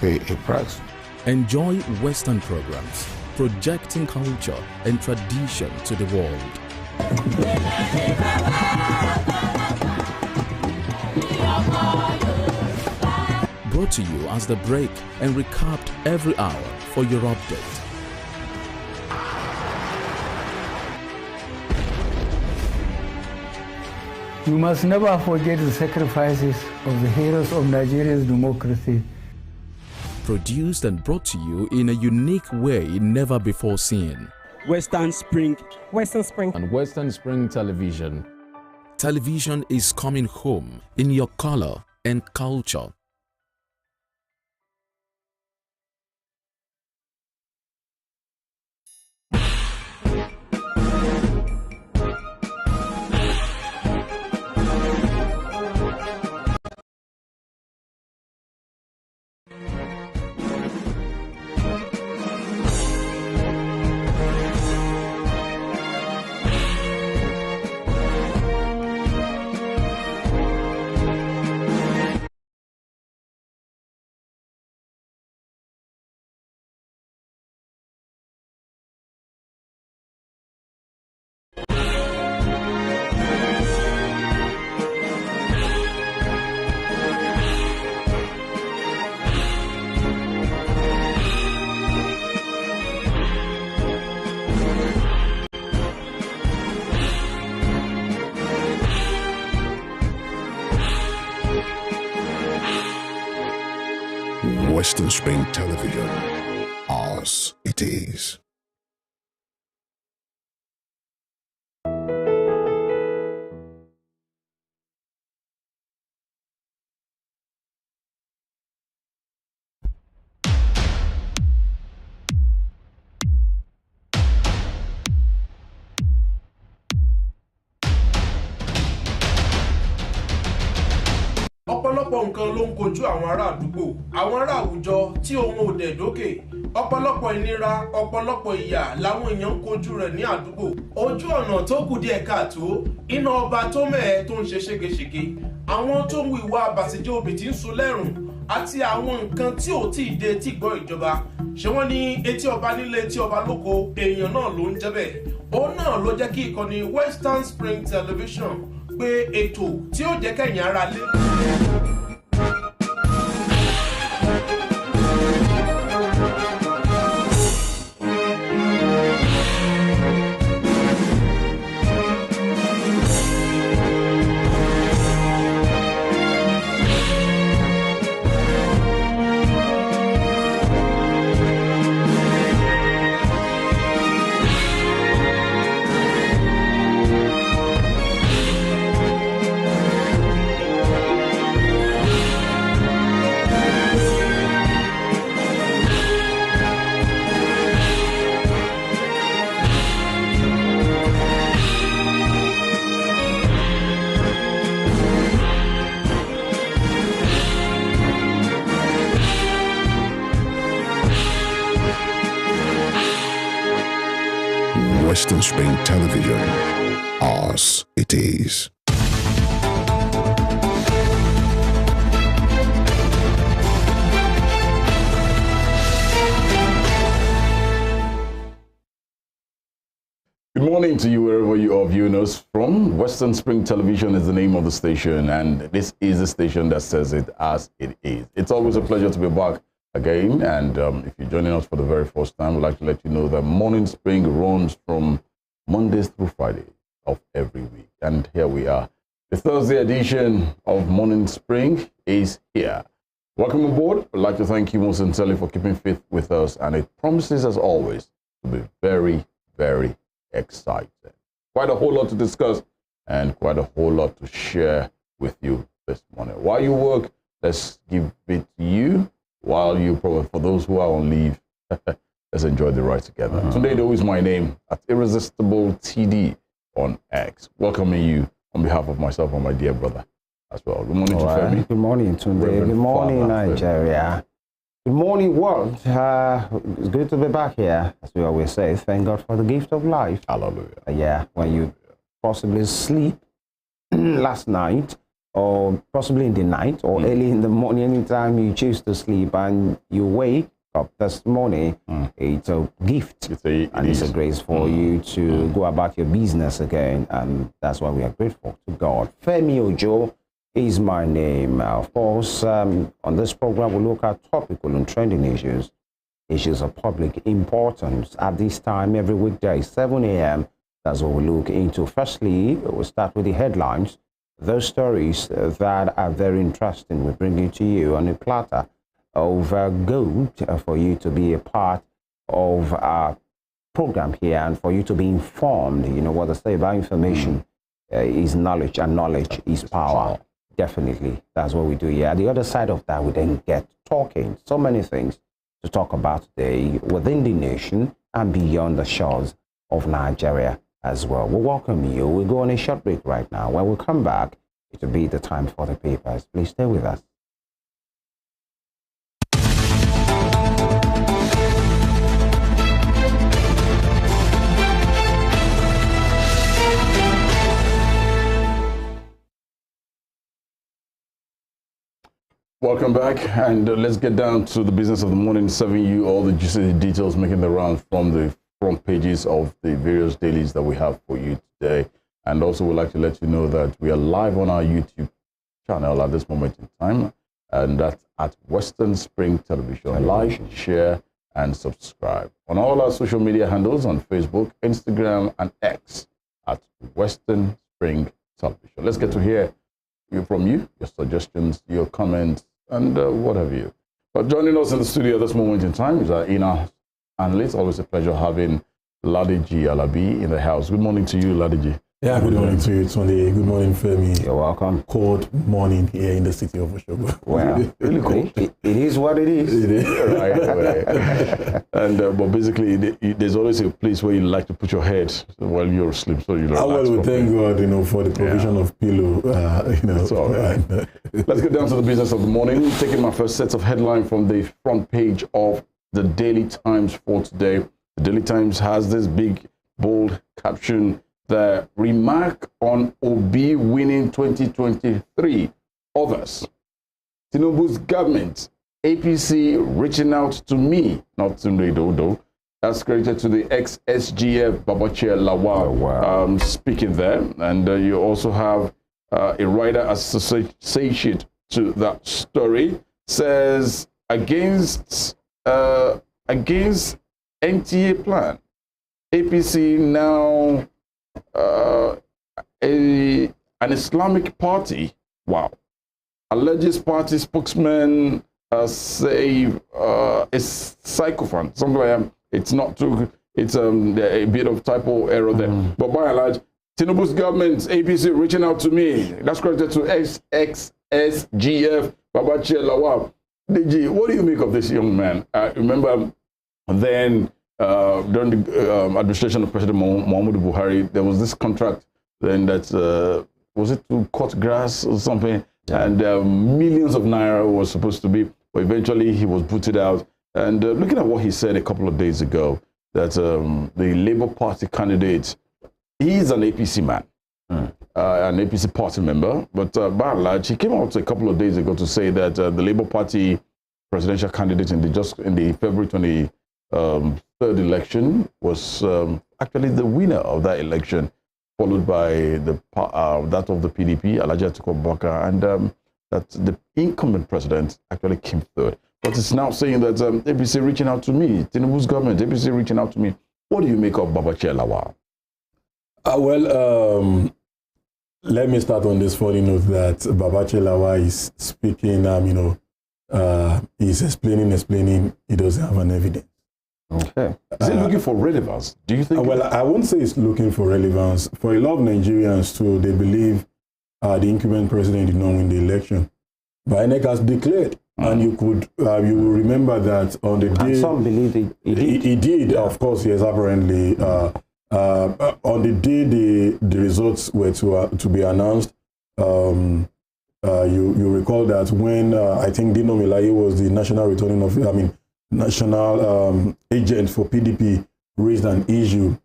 pay a price. Enjoy Western programs, projecting culture and tradition to the world. Brought to you as the break and recapped every hour for your update. You must never forget the sacrifices of the heroes of Nigeria's democracy. Produced and brought to you in a unique way never before seen. Western Spring. Western Spring. And Western Spring Television. Television is coming home in your color and culture. Western Spring Television, ours it is. Ọ̀pọ̀lọpọ̀ nǹkan ló ń kojú àwọn ará àdúgbò, àwọn ará àwùjọ tí ohun ò dẹ̀ dókè. Ọ̀pọ̀lọpọ̀ ìnira, ọ̀pọ̀lọpọ̀ ìyà làwọn èèyàn ń kojú rẹ̀ ní àdúgbò. Ojú ọ̀nà tó kù díẹ̀ káàtó, iná ọba tó mẹ́ẹ̀ tó ń ṣe ségesège. Àwọn tó ń hu ìwà àbàṣejẹ́ obì tí ń sun lẹ́rùn àti àwọn nǹkan tí ò tí ì dé tí gbọ́ ìjọba. Ṣé wọ́n ní etí ọba nílé etí ọba lóko, èèyàn náà ló ń jẹ́ bẹ́ẹ̀. Òun náà ló jẹ́ kí ìkànnì Western Spring Television gbé ètò tí ó jẹ́ kẹ́yìn ara lé. Western Spring Television, ours it is. Good morning to you wherever you are viewing us from. Western Spring Television is the name of the station, and this is the station that says it as it is. It's always a pleasure to be back again, and if you're joining us for the very first time, we'd like to let you know that Morning Spring runs from Mondays through Fridays of every week. And here we are. The Thursday edition of Morning Spring is here. Welcome aboard. I'd like to thank you most sincerely for keeping faith with us, and it promises, as always, to be very, very exciting. Quite a whole lot to discuss and quite a whole lot to share with you this morning. While you work, let's give it to you. While you, for those who are on leave, let's enjoy the ride together. Today, though, is my name at Irresistible TD on X. Welcoming you on behalf of myself and my dear brother as well. Good morning to Femi. Good morning, Tunde. Good morning, Nigeria. Good morning, world. It's good to be back here, as we always say. Thank God for the gift of life. Hallelujah. Yeah, when you possibly sleep last night, or possibly in the night or early in the morning, anytime you choose to sleep and you wake up this morning, it's a gift. It's a grace for you to go about your business again. And that's why we are grateful to God. Femi Ojo is my name. Of course, on this program, we look at topical and trending issues of public importance. At this time, every weekday, 7 a.m., that's what we look into. Firstly, we'll start with the headlines. Those stories that are very interesting, we bring it to you on a platter of gold for you to be a part of our program here and for you to be informed. You know what they say about information is knowledge, and knowledge is power. Definitely, that's what we do here. The other side of that, we then get talking. So many things to talk about today within the nation and beyond the shores of Nigeria as well. We welcome you. We'll go on a short break right now. When we come back, it will be the time for the papers. Please stay with us. Welcome back, and let's get down to the business of the morning, serving you all the juicy details making the round from the front pages of the various dailies that we have for you today. And also we'd like to let you know that we are live on our YouTube channel at this moment in time, and that's at Western Spring Television. Like, share, and subscribe. On all our social media handles on Facebook, Instagram, and X at Western Spring Television. Let's get to hear from you, your suggestions, your comments, and what have you. But joining us in the studio at this moment in time is our inner analyst. Always a pleasure having Ladiji Alabi in the house. Good morning to you, Ladiji. Yeah, good morning to you, Tunde. Good morning, Femi. You're welcome. Cold morning here in the city of Osogbo. Well, really cool. It is what it is. It is. Right. And but basically, there's always a place where you like to put your head while you're asleep, so you relax. Well, we thank God, for the provision of pillow. That's all right. Let's get down to the business of the morning. Taking my first set of headlines from the front page of the Daily Times for today. The Daily Times has this big, bold caption: the remark on Obi winning 2023. Others. Tinubu's government, APC reaching out to me, not to IDOWU. That's credited to the ex-SGF Babachir Lawal speaking there. And you also have a writer associated to that story, says against NTA plan, APC now an Islamic party. Wow. Alleges party spokesman say is sycophant. Something like that. It's not too, it's a bit of typo error there. But by and large, Tinubu's government, APC reaching out to me. That's credited to ex-SGF Babachir Lawal. DG, what do you make of this young man? Remember then during the administration of President Muhammadu Buhari, there was this contract then that, was it to cut grass or something? Yeah. And millions of naira was supposed to be, but eventually he was booted out. And looking at what he said a couple of days ago, that the Labour Party candidate, he's an APC man, an APC party member, but by and large, he came out a couple of days ago to say that the Labour Party presidential candidate in the February 23rd election was actually the winner of that election, followed by that of the PDP, Alhaji Atiku Abubakar, and that the incumbent president actually came third. But it's now saying that APC reaching out to me, Tinubu's government, APC reaching out to me. What do you make of Babachir Lawal? Let me start on this funny note that Babachir Lawal is speaking, he's explaining, he doesn't have an evidence. Okay. Is he looking for relevance? Do you think? I wouldn't say he's looking for relevance. For a lot of Nigerians too, they believe the incumbent president did not win the election. But INEC has declared, and you will remember that on the day... And some believe he did, yeah. Of course, yes, apparently. On the day the results were to be announced, you recall that when I think Dino Melaye was the national national agent for PDP raised an issue,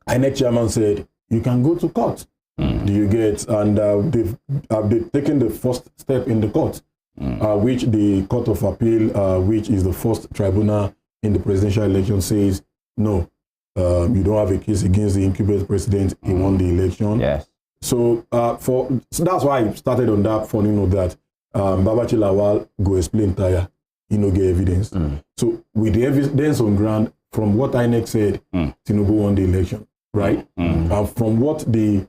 INEC chairman said, you can go to court. Do you get? And they've taken the first step in the court, which the Court of Appeal, which is the first tribunal in the presidential election, says no. You don't have a case against the incumbent president. He won the election. Yes. So so that's why I started on that funny note that Babachi Lawal go explain tire, he no get evidence. So with the evidence on ground, from what INEC said, Tinubu won the election, right? And from what the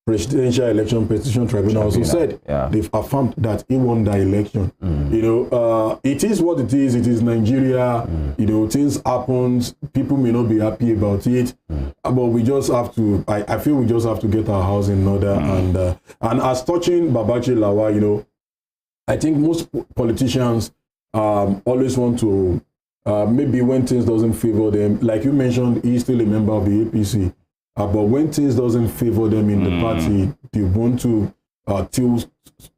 Presidential Election Petition Tribunal also said, they've affirmed that he won the election. You know, it is what it is. It is Nigeria. You know, things happen. People may not be happy about it, but we just have to. I feel we just have to get our house in order. And as touching Babachi Lawal, you know, I think most politicians always want to maybe when things doesn't favor them, like you mentioned, he's still a member of the APC. But when things doesn't favor them in the party, they want to tilt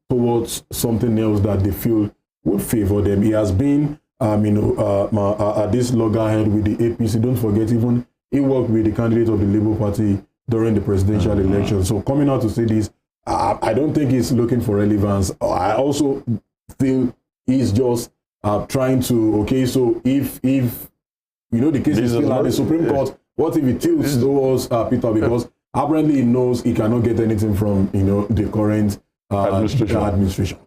towards something else that they feel would favor them. He has been, you know, at this loggerhead with the APC. Don't forget, even he worked with the candidate of the Labour Party during the presidential election. So coming out to say this, I don't think he's looking for relevance. I also feel he's just trying to, okay, so if you know the case is still at the Supreme Court, what if he tilts towards Peter, because apparently he knows he cannot get anything from, you know, the current administration.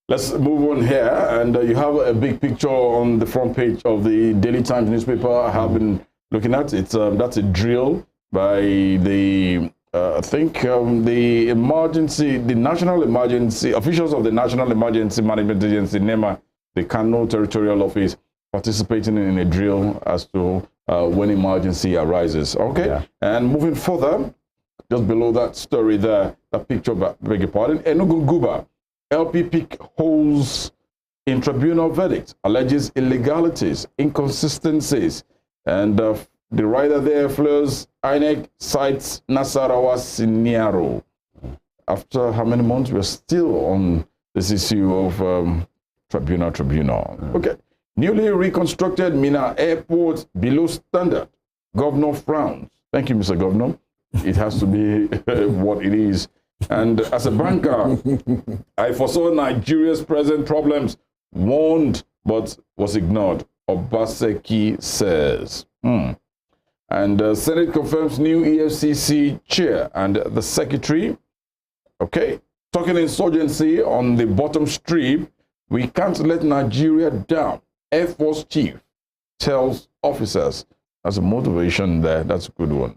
Let's move on here, and you have a big picture on the front page of the Daily Times newspaper. I have been looking at it. That's a drill by the I think the national emergency officials of the National Emergency Management Agency, NEMA, the Kano Territorial Office, participating in a drill as to when emergency arises. Okay, and moving further, just below that story there, that picture, beg your pardon, Enugu Guba, LPP holds in tribunal verdict, alleges illegalities, inconsistencies, and the writer there, Fleurs, INEC cites Nasarawa Siniaro. After how many months? We're still on this issue of tribunal. Okay. Newly reconstructed Mina Airport below standard. Governor frowns. Thank you, Mr. Governor. It has to be what it is. And as a banker, I foresaw Nigeria's present problems, warned, but was ignored. Obaseki says. And Senate confirms new EFCC chair and the secretary. Okay. Talking insurgency on the bottom strip. We can't let Nigeria down. Air Force Chief tells officers. That's a motivation there. That's a good one.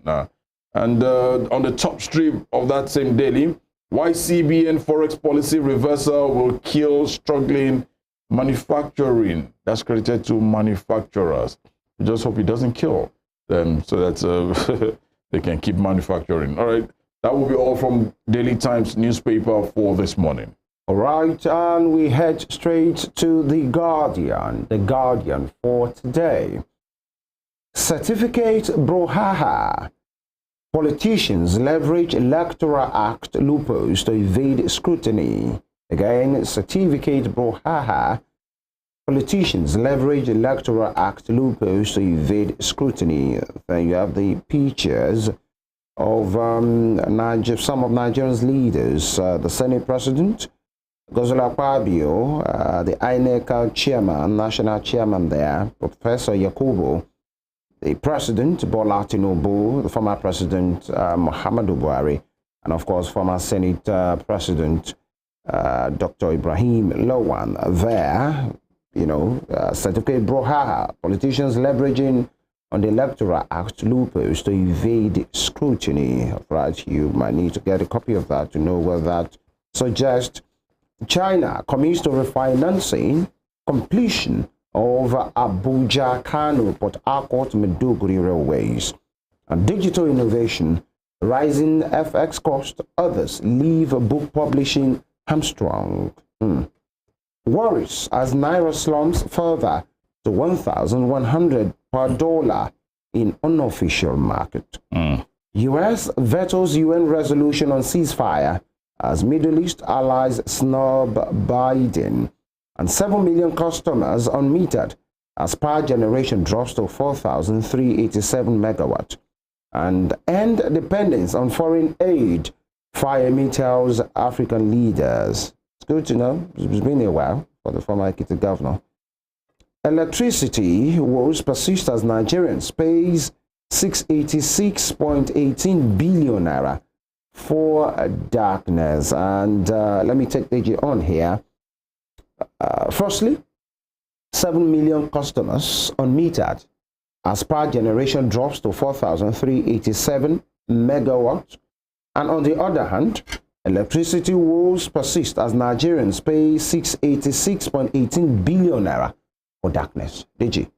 And on the top strip of that same daily, why CBN Forex policy reversal will kill struggling manufacturing. That's credited to manufacturers. We just hope it doesn't kill them so that they can keep manufacturing. All right. That will be all from Daily Times newspaper for this morning. All right, and we head straight to The Guardian for today. Certificate brouhaha. Politicians leverage Electoral Act loopholes to evade scrutiny. Again, certificate brouhaha. Politicians leverage Electoral Act loopholes to evade scrutiny. Then you have the pictures of some of Nigeria's leaders. The Senate President, Gozola Akpabio, the INEC chairman, national chairman there, Professor Yakubu, the president, Bola Tinubu, the former president, Muhammadu Buhari, and of course, former Senate President, Dr. Ibrahim Lawan. There, you know, certificate brouhaha, politicians leveraging on the Electoral Act loopholes to evade scrutiny. Right, you might need to get a copy of that to know whether that suggests China commits to refinancing completion of Abuja, Kano, Port Harcourt, Maiduguri railways. And digital innovation, rising FX cost, others leave book publishing hamstrung. Worries as Naira slumps further to 1,100 per dollar in unofficial market. U.S. vetoes UN resolution on ceasefire as Middle East allies snub Biden. And 7 million customers unmetered as power generation drops to 4,387 megawatt. and end dependence on foreign aid. FEMI tells African leaders. It's good to know. It's been a while for the former Ekiti governor. Electricity woes persist as Nigerians pays 686.18 billion naira for darkness. And let me take Deji on here. Firstly, 7 million customers unmetered as power generation drops to 4,387 megawatts. And on the other hand, electricity woes persist as Nigerians pay 686.18 billion naira for darkness. Deji.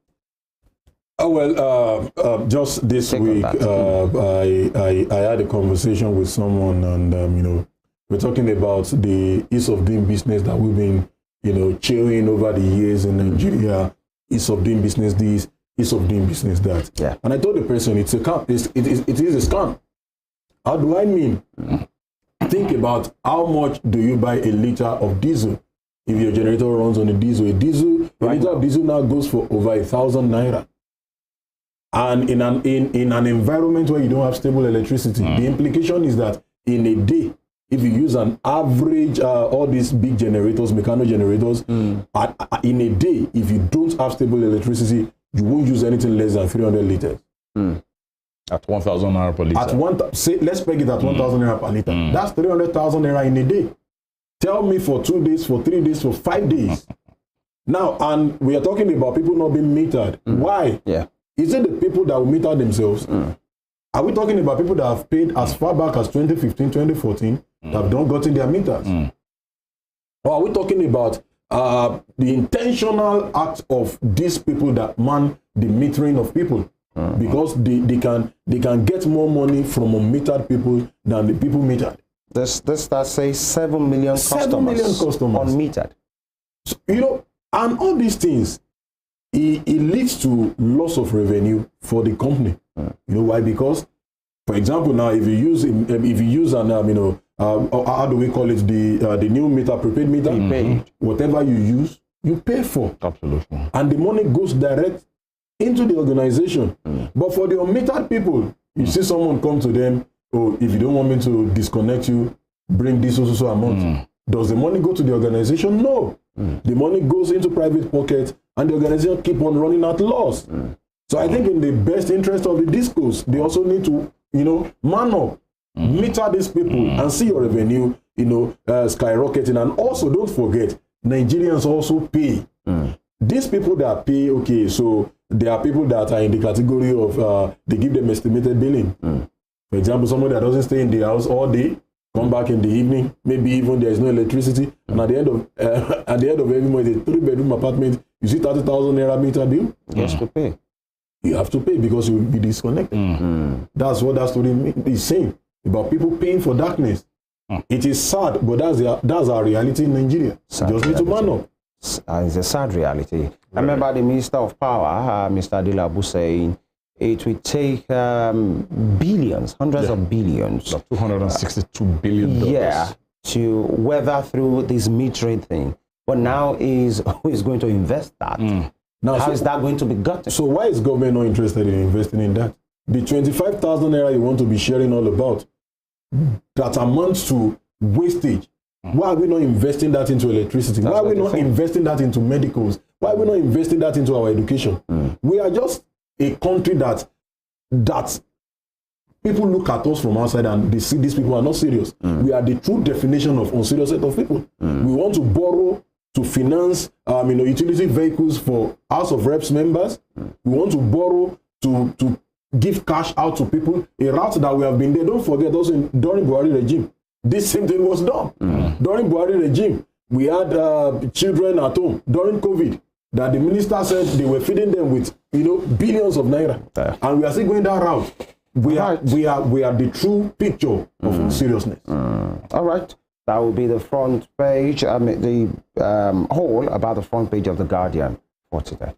Oh, well, just this week, I had a conversation with someone, and you know, we're talking about the ease of doing business that we've been, you know, chewing over the years in Nigeria. Ease of doing business this, ease of doing business that. Yeah. And I told the person it's a scam. It is a scam. How do I mean? Think about how much do you buy a liter of diesel if your generator runs on a diesel. A liter of diesel now goes for over 1,000 naira. And in an environment where you don't have stable electricity, the implication is that in a day, if you use an average, all these big generators, mechanical generators, in a day, if you don't have stable electricity, you won't use anything less than 300 liters. At 1,000 naira per liter. Let's peg it at 1,000 naira per liter. That's 300,000 naira in a day. Tell me for 2 days, for 3 days, for 5 days. Now, and we are talking about people not being metered. Why? Yeah. Is it the people that will meter themselves? Are we talking about people that have paid as far back as 2015, 2014, that have not gotten their meters? Or are we talking about the intentional act of these people that man the metering of people? Because they can get more money from unmetered people than the people metered. This that says 7 million customers. 7 million customers unmetered. So, you know, and all these things, it leads to loss of revenue for the company. You know why? Because, for example, now if you use an how do we call it, the new meter, prepaid meter, whatever you use, you pay for. Absolutely. And the money goes direct into the organization. But for the unmetered people, you see someone come to them, oh, if you don't want me to disconnect you, bring this so amount. Does the money go to the organization? No. The money goes into private pockets, and the organization keep on running at loss. So I think in the best interest of the discourse, they also need to, you know, man up, meter these people, and see your revenue, you know, skyrocketing. And also, don't forget, Nigerians also pay. These people that pay, okay, so there are people that are in the category of, they give them estimated billing. For example, someone that doesn't stay in the house all day, come back in the evening, maybe even there is no electricity, and at the end of every month, a 3-bedroom apartment, you see 30,000 naira meter bill. You have to pay. You have to pay because you will be disconnected. That's what that story is saying about people paying for darkness. It is sad, but that's our reality in Nigeria. Sad just need to man up. It's a sad reality. I remember the Minister of Power, Mr. IDOWU, saying it will take billions, hundreds of billions. Like $262 billion. Yeah, to weather through this metering thing. But now who is going to invest that? Now, how is that going to be gotten? So why is government not interested in investing in that? The 25,000 naira you want to be sharing all about, that amounts to wastage. Why are we not investing that into electricity? Why are we not investing that into medicals? Why are we not investing that into our education? We are just a country that people look at us from outside and they see these people are not serious. We are the true definition of unserious set of people. We want to borrow to finance utility vehicles for House of Reps members. We want to borrow to give cash out to people, a route that we have been there. Don't forget also during Buhari regime, this same thing was done. During Buhari regime, we had children at home during COVID that the minister said they were feeding them with billions of naira, and we are still going that route. We are the true picture of seriousness. All right, that will be the front page. The whole about the front page of the Guardian for today.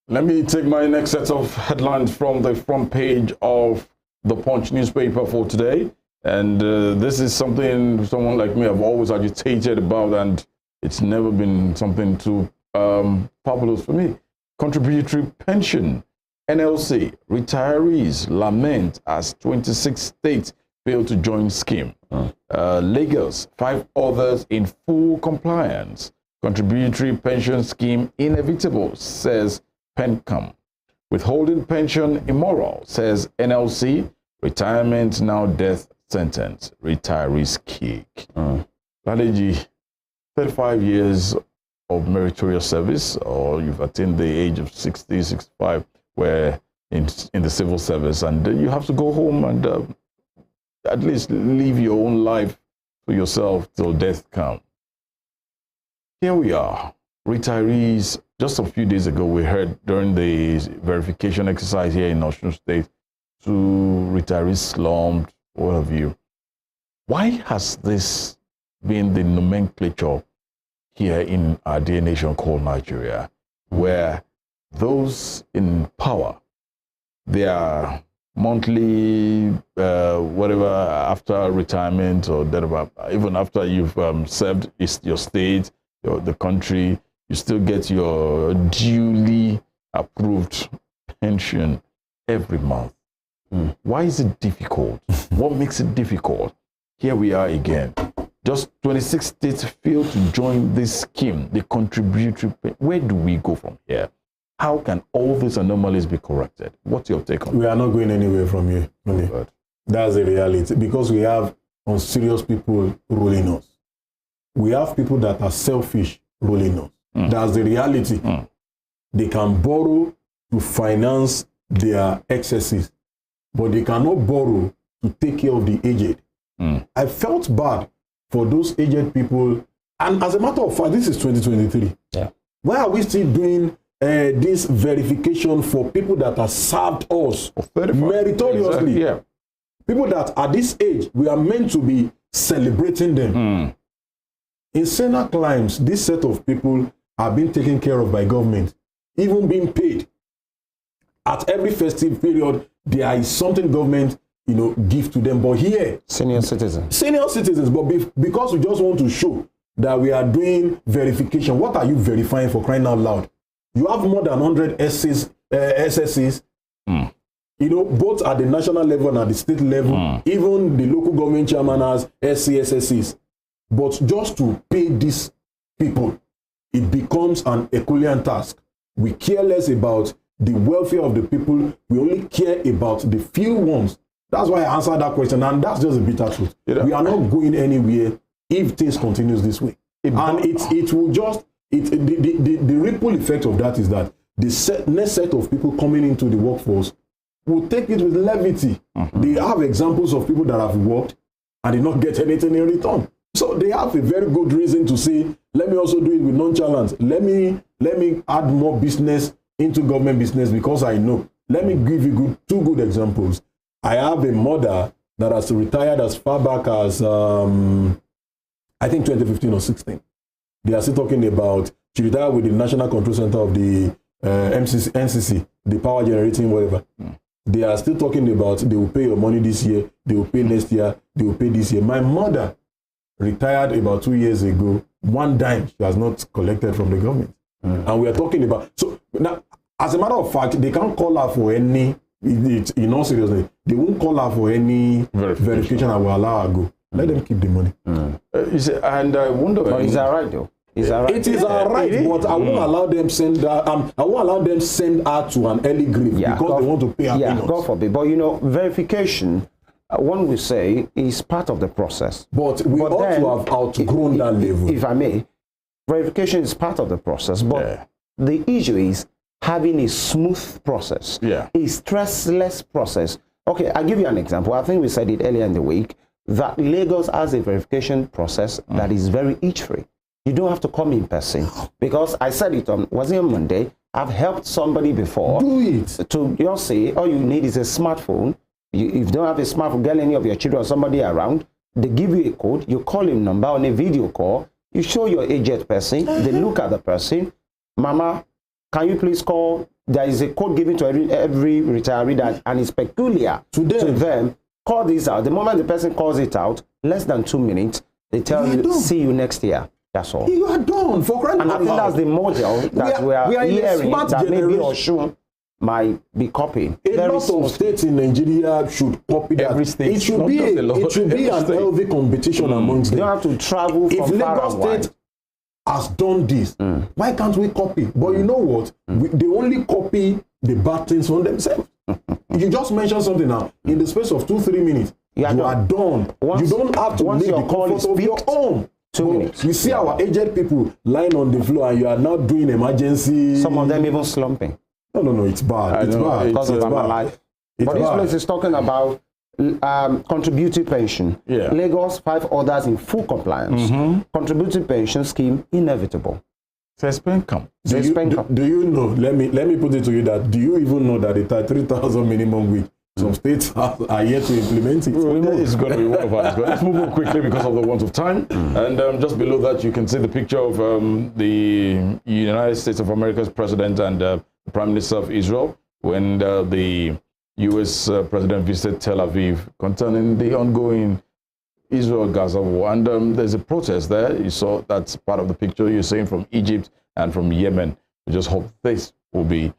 Let me take my next set of headlines from the front page of the Punch newspaper for today. And this is something someone like me have always agitated about, and it's never been something too popular for me. Contributory pension. NLC, retirees lament as 26 states fail to join scheme. Lagos, 5 others in full compliance. Contributory pension scheme inevitable, says PENCAM. Withholding pension immoral, says NLC. Retirement now death sentence. Retirees kick. Ladeji, 35 years of meritorious service, or you've attained the age of 60, 65, where in the civil service, and you have to go home and at least live your own life for yourself till death comes. Here we are, retirees. Just a few days ago, we heard during the verification exercise here in Osun State, 2 retirees slumped, what have you. Why has this been the nomenclature here in our dear nation called Nigeria, where those in power, their monthly whatever after retirement or whatever, even after you've served your state, the country, you still get your duly approved pension every month. Why is it difficult? What makes it difficult? Here we are again. Just 26 states fail to join this scheme, the contributory. Where do we go from here? How can all these anomalies be corrected? What's your take on it? We are not going anywhere from here. Really. That's the reality, because we have unserious people ruling us. We have people that are selfish ruling us. That's the reality. They can borrow to finance their excesses, but they cannot borrow to take care of the aged. I felt bad for those aged people. And as a matter of fact, this is 2023. Yeah. Why are we still doing this verification for people that have served us meritoriously? Exactly. Yeah. People that at this age, we are meant to be celebrating them. In Senate climes, this set of people are being taken care of by government, even being paid. At every festive period, there is something government, give to them. But here, senior citizens, but because we just want to show that we are doing verification. What are you verifying, for crying out loud? You have more than 100 SSCs, both at the national level and at the state level. Even the local government chairman has SCSSCs. But just to pay these people, it becomes an Herculean task. We care less about the welfare of the people. We only care about the few ones. That's why I answered that question, and that's just the bitter truth. We are not going anywhere if things continues this way. The ripple effect of that is that the next set of people coming into the workforce will take it with levity. They have examples of people that have worked and did not get anything in return. So they have a very good reason to say, let me also do it with nonchalance. Let me add more business into government business, because I know. Let me give you 2 good examples. I have a mother that has retired as far back as, I think 2015 or 16. They are still talking about, she retired with the National Control Center of the NCC, the power generating, whatever. They are still talking about, they will pay your money this year, they will pay next year, they will pay this year. My mother retired about 2 years ago. 1 dime she has not collected from the government. And we are talking about, so now, as a matter of fact, they can't call her for any, in all seriousness, they won't call her for any verification that will allow her go. Let them keep the money. And I wonder, but is that right though? Is that right? It is right, but I won't allow them send her. I won't allow them send her to an early grave because they want to pay her. Yeah, God forbid. But verification, one will say, is part of the process. But we ought to have outgrown that level. If I may, verification is part of the process, but the issue is having a smooth process, a stressless process. Okay, I'll give you an example. I think we said it earlier in the week that Lagos has a verification process that is very itch-free. You don't have to come in person, because I said it on, was it on Monday? I've helped somebody before. Do it. To just say, all you need is a smartphone. If you don't have a smartphone, get any of your children or somebody around, they give you a code, you call him number on a video call, you show your aged person, they look at the person, Mama, can you please call? There is a code given to every retiree that, and it's peculiar to them. Call this out. The moment the person calls it out, less than 2 minutes, they tell you, see you next year. That's all. You are done. For crying out loud. And I think that's the model that we are hearing, that maybe Osun might be copied. A lot of states in Nigeria should copy that. Every state, it should be an healthy competition amongst them. You don't have to travel from far Lagos and wide. State has done this, why can't we copy? But you know what? They only copy the bad things from themselves. You just mentioned something now. In the space of 2-3 minutes, you are done. You don't have to leave the comfort of your home. 2 minutes. You see our aged people lying on the floor and you are now doing emergency. Some of them even slumping. No, it's bad. It's bad. Because of our life. But this place is talking about contributory pension. Yeah. Lagos, 5 others in full compliance. Contributory pension scheme inevitable. Do you know? Let me put it to you that do you even know that the 33,000 minimum wage? Some states are yet to implement it. It's going to be one of ours. Let's move on quickly because of the want of time. And just below that, you can see the picture of the United States of America's president and the Prime Minister of Israel when the U.S. president visited Tel Aviv concerning the ongoing Israel-Gaza war. And there's a protest there. You saw that's part of the picture you're seeing from Egypt and from Yemen. We just hope this will be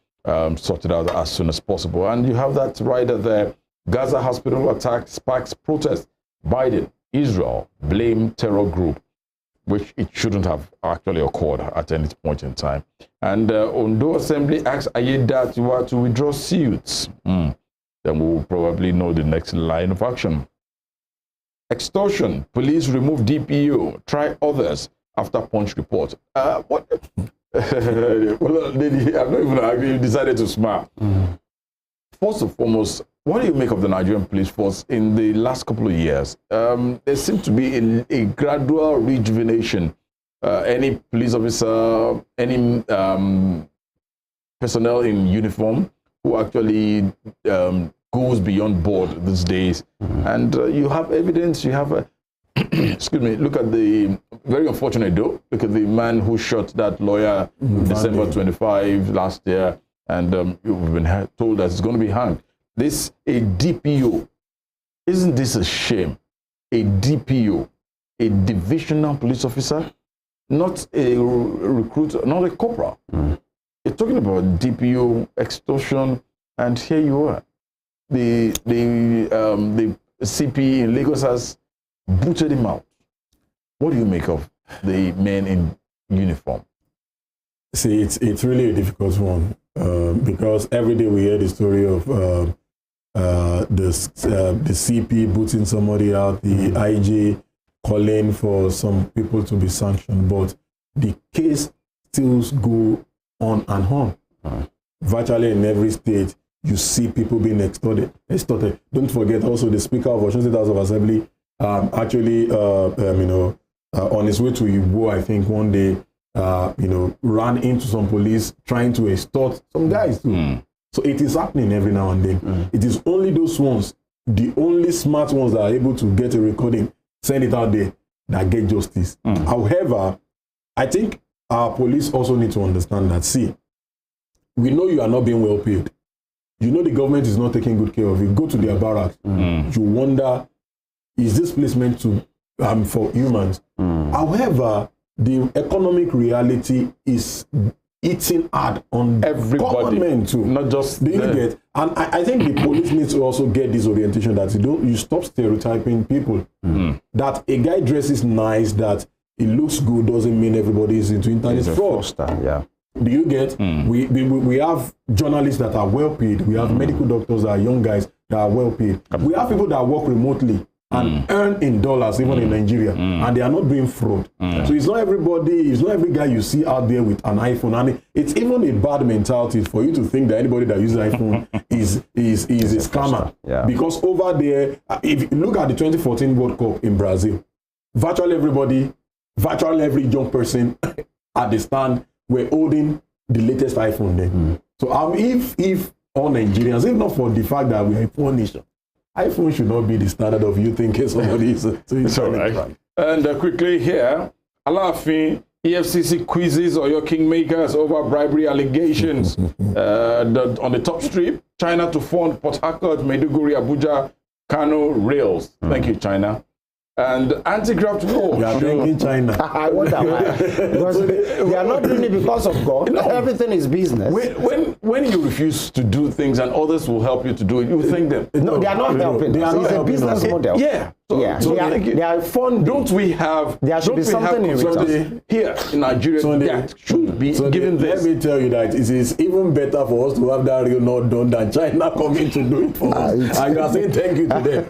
sorted out as soon as possible. And you have that right there. Gaza hospital attack sparks protest. Biden, Israel blame terror group, which it shouldn't have actually occurred at any point in time. And Ondo Assembly asks Ayedatiwa to withdraw suits. Then we will probably know the next line of action. Extortion. Police remove DPO. Try others after Punch report. What? Well, I'm not even arguing. You decided to smile. First and foremost, what do you make of the Nigerian police force in the last couple of years? There seems to be a gradual rejuvenation. Any police officer, any personnel in uniform who actually goes beyond board these days. And you have evidence, you have excuse me, look at the very unfortunate though. Look at the man who shot that lawyer December 25 last year, and you've been told that it's going to be hanged. This, a DPO, isn't this a shame? A DPO, a divisional police officer, not a recruiter, not a corporal. You're talking about DPO, extortion, and here you are. The CP in Lagos has booted him out. What do you make of the men in uniform? See, it's really a difficult one because every day we hear the story of the CP booting somebody out, the IG calling for some people to be sanctioned, but the case still go on and on. Virtually in every state, you see people being extorted. Don't forget also the Speaker of Osun State House of Assembly actually, on his way to Igbo, I think one day, ran into some police trying to extort some guys too. So it is happening every now and then. It is only those ones, the only smart ones that are able to get a recording, send it out there, that get justice. However, I think our police also need to understand that, see, we know you are not being well paid. You know the government is not taking good care of you. Go to their barracks. You wonder, is this place meant to for humans? However, the economic reality is eating hard on everybody, government too. Not just do you get? And I think the police needs to also get this orientation that you stop stereotyping people. That a guy dresses nice, that it looks good, doesn't mean everybody is into internet fraud. Yeah. Do you get? We have journalists that are well paid. We have medical doctors that are young guys that are well paid. We have people that work remotely and earn in dollars, even in Nigeria, and they are not doing fraud. So it's not everybody, it's not every guy you see out there with an iPhone. And it's even a bad mentality for you to think that anybody that uses iPhone is a scammer. Yeah. Because over there, if you look at the 2014 World Cup in Brazil, virtually every young person at the stand were holding the latest iPhone then. So if all Nigerians, if not for the fact that we are a poor nation, iPhone should not be the standard of you thinking somebody is right. And quickly here, Alaafin, EFCC quizzes or your kingmakers over bribery allegations. On the top strip, China to fund Port Harcourt, Maiduguri, Abuja, Kano rails. Thank you, China. And anti-graft war. You are thanking China. I wonder why. Because they are not doing it because of God. No. Everything is business. When you refuse to do things and others will help you to do it, you thank them. No, they are not helping. They are It's a business model. Yeah. They are funding. Don't we have? There should be something in return here in Nigeria that should be given this. Let me tell you that it is even better for us to have that real not done than China coming to do it for us. And you are saying thank you to them.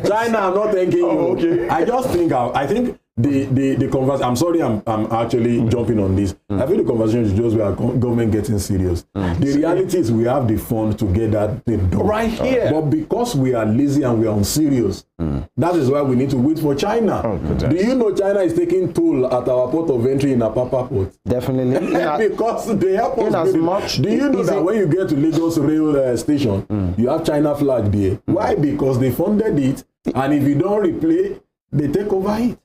China, I'm not thanking you. Okay. I just think I think the conversation. I'm sorry, I'm actually jumping on this. I feel the conversation is just where government getting serious. The reality is we have the fund to get that thing done right here, but because we are lazy and we are unserious, that is why we need to wait for China. Do you know China is taking toll at our port of entry in Apapa port? Definitely. Because they help us. Do you know that when you get to Lagos rail station, you have China flag there? Why? Because they funded it, and if you don't replay, they take over it.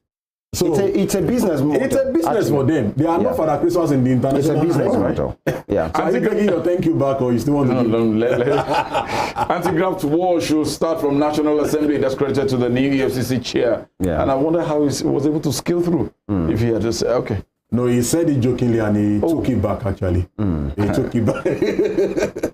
So it's a business model. It's a business for them. They are not for the Christmas in the international. It's a business model. Yeah. So are you taking your thank you back, or you still want to? Anti-graft war should start from National Assembly. That's credited to the new EFCC chair. Yeah. And I wonder how he was able to scale through. If he had just said, okay. No, he said it jokingly and he took it back actually. He took it back.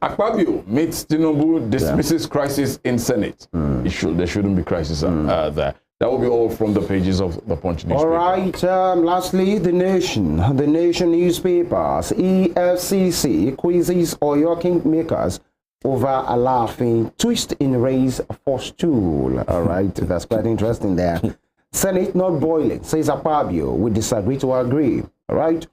Akpabio meets Tinubu, dismisses crisis in Senate. There shouldn't be crisis there. That will be all from the pages of the Punch newspaper. All right. Lastly, The Nation. The Nation newspapers. EFCC quizzes Oyo Kingmakers over a laughing twist in race for stool. All right. That's quite interesting there. Senate not boiling, says Akpabio. We disagree to agree. All right.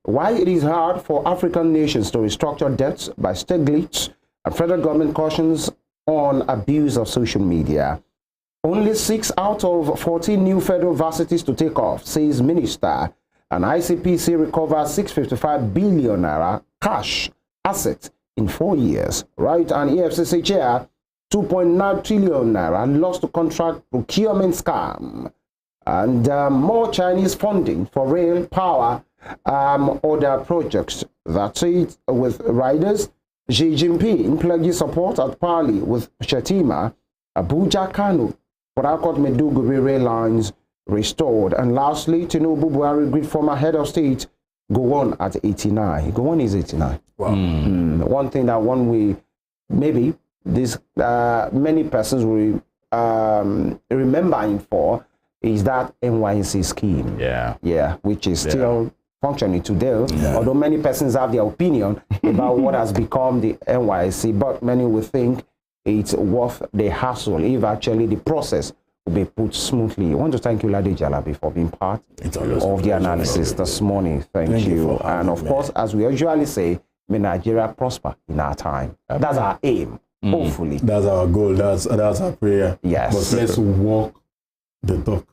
Why it is hard for African nations to restructure debts by state glitch, and federal government cautions on abuse of social media. Only 6 out of 14 new federal varsities to take off, says Minister. And ICPC recovers 655 billion naira cash assets in 4 years. Right? And EFCC chair, 2.9 trillion naira lost to contract procurement scam. And more Chinese funding for rail, power, other projects. That's it with riders. Xi Jinping pledges support at Pali with Shetima. Abuja, Kano, Port Meduguri rail lines restored. And lastly, Tinubu Buhari greet former head of state, Gowon at 89. Gowon is 89. Wow. One thing that maybe this many persons will remember him for is that NYC scheme. Yeah, which is still functioning today. Although many persons have their opinion about what has become the NYC, but many will think it's worth the hassle if actually the process will be put smoothly. I want to thank you, Lade Jalabi, for being part of the analysis this morning. Thank you. And of course, as we usually say, may Nigeria prosper in our time. That's our aim, hopefully. That's our goal. That's our prayer. Yes. But let's walk the talk.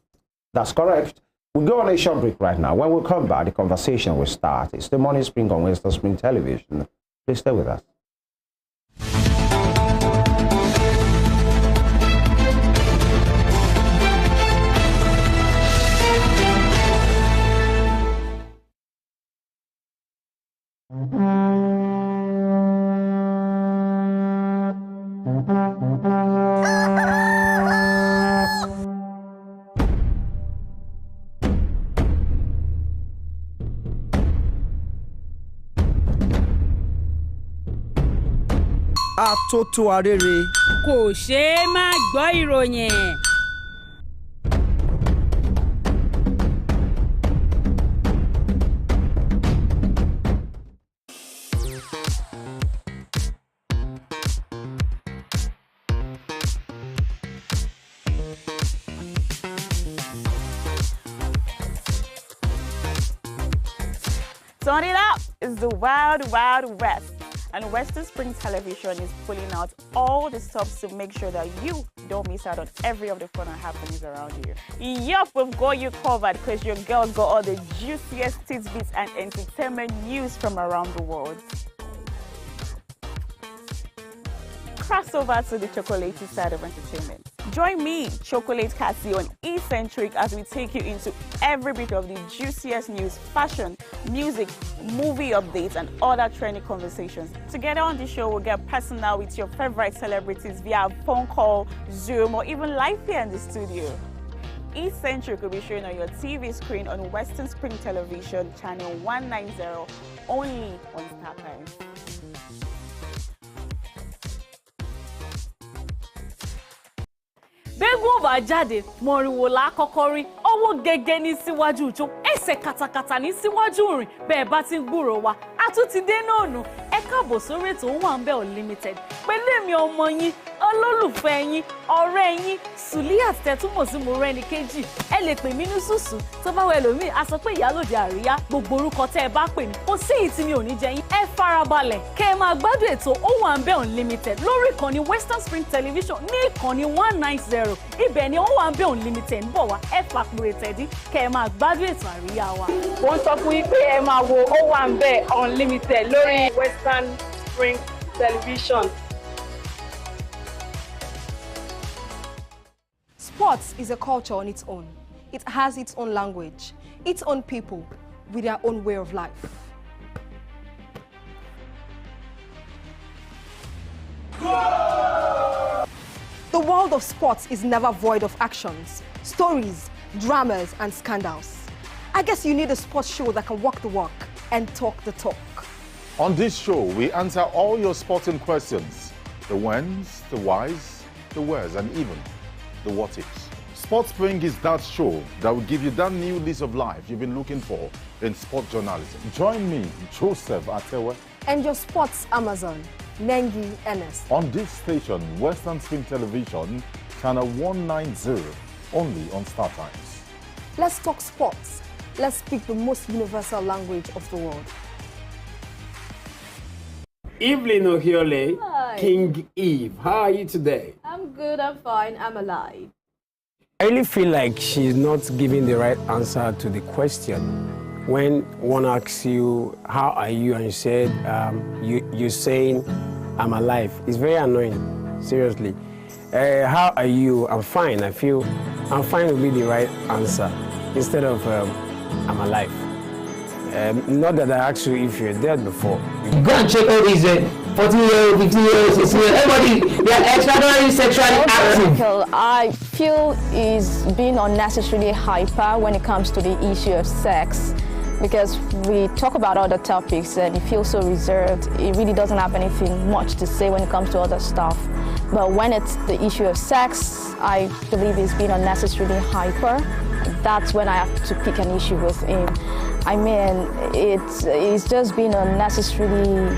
That's correct. We go on a short break right now. When we come back, the conversation will start. It's the Morning Spring on Western Spring Television. Please stay with us. Àtótó arére. Kò ṣeé má gbọ́ ìròyìn. Turn it up! It's the Wild Wild West. And Western Spring Television is pulling out all the stops to make sure that you don't miss out on every of the fun and happenings around you. Yup, we've got you covered because your girls got all the juiciest tidbits and entertainment news from around the world. Cross over to the chocolatey side of entertainment. Join me, Chocolate Cassie, on Eccentric as we take you into every bit of the juiciest news, fashion, music, movie updates, and other trending conversations. Together on the show, we'll get personal with your favorite celebrities via phone call, Zoom, or even live here in the studio. Eccentric will be shown on your TV screen on Western Spring Television, channel 190, only on Star Times. Bẹ́gùn ọba jáde mọ̀rìnwó lákọ́kọ́ rí ọwọ́ gẹ́gẹ́ ní síwájú ìjó ẹsẹ̀ katakata ní síwájú rìn bẹ́ẹ̀ bá ti ń gbúrò wa a tún ti dé náà nù ẹ káàbọ̀ sórí ètò Owambe Unlimited pẹ̀lú èmi ọmọ yín olólùfẹ́ yín ọ̀rẹ́ yín Suliat tẹ́túmọ̀ sí Mọ́rẹ́níkejì ẹ lè pè mí ní Sùsù tó bá wẹ̀ lómi a sọ pé ìyálòde àríyá gbogbo orúkọ tẹ́ ẹ bá pè mí kò sí èyí tí mi ò ní jẹ yín ẹ farabalẹ̀ kẹ́ ẹ máa gbádùn ètò Owambe Unlimited lórí ìkànnì Western Spring Television ní ìkànnì 190 ibẹ̀ ni Owambe Unlimited ń bọ̀ wá ẹ fàpùrẹ̀ tẹ̀dí kẹ́ ẹ máa gbádùn ètò àríyá wa. Wọ́n sọ fún yín pé ẹ máa wo Owambe Unlimited lórí Western Spring Television. Sports is a culture on its own. It has its own language, its own people, with their own way of life. The world of sports is never void of actions, stories, dramas, and scandals. I guess you need a sports show that can walk the walk and talk the talk. On this show, we answer all your sporting questions. The whens, the whys, the wheres, and even the what ifs. Sports Spring is that show that will give you that new lease of life you've been looking for in sport journalism. Join me, Joseph Atewe, and your sports Amazon, Nengi Ernest. On this station, Western Spring Television, channel 190, only on Star Times. Let's talk sports. Let's speak the most universal language of the world. Evelyn Ohiole, King Eve, how are you today? I'm good, I'm fine, I'm alive. I really feel like she's not giving the right answer to the question. When one asks you, how are you, and you said, you're saying, I'm alive. It's very annoying, seriously. How are you? I'm fine. I feel I'm fine would be the right answer instead of I'm alive. Not that I asked you if you're dead before. Go and check all these 14-year-old, 15-year-old, 16-year-old, everybody, they are extraordinarily sexually active. I feel is being unnecessarily hyper when it comes to the issue of sex, because we talk about other topics and it feels so reserved. It really doesn't have anything much to say when it comes to other stuff. But when it's the issue of sex, I believe he's being unnecessarily hyper. That's when I have to pick an issue with him. I mean, it's just being unnecessarily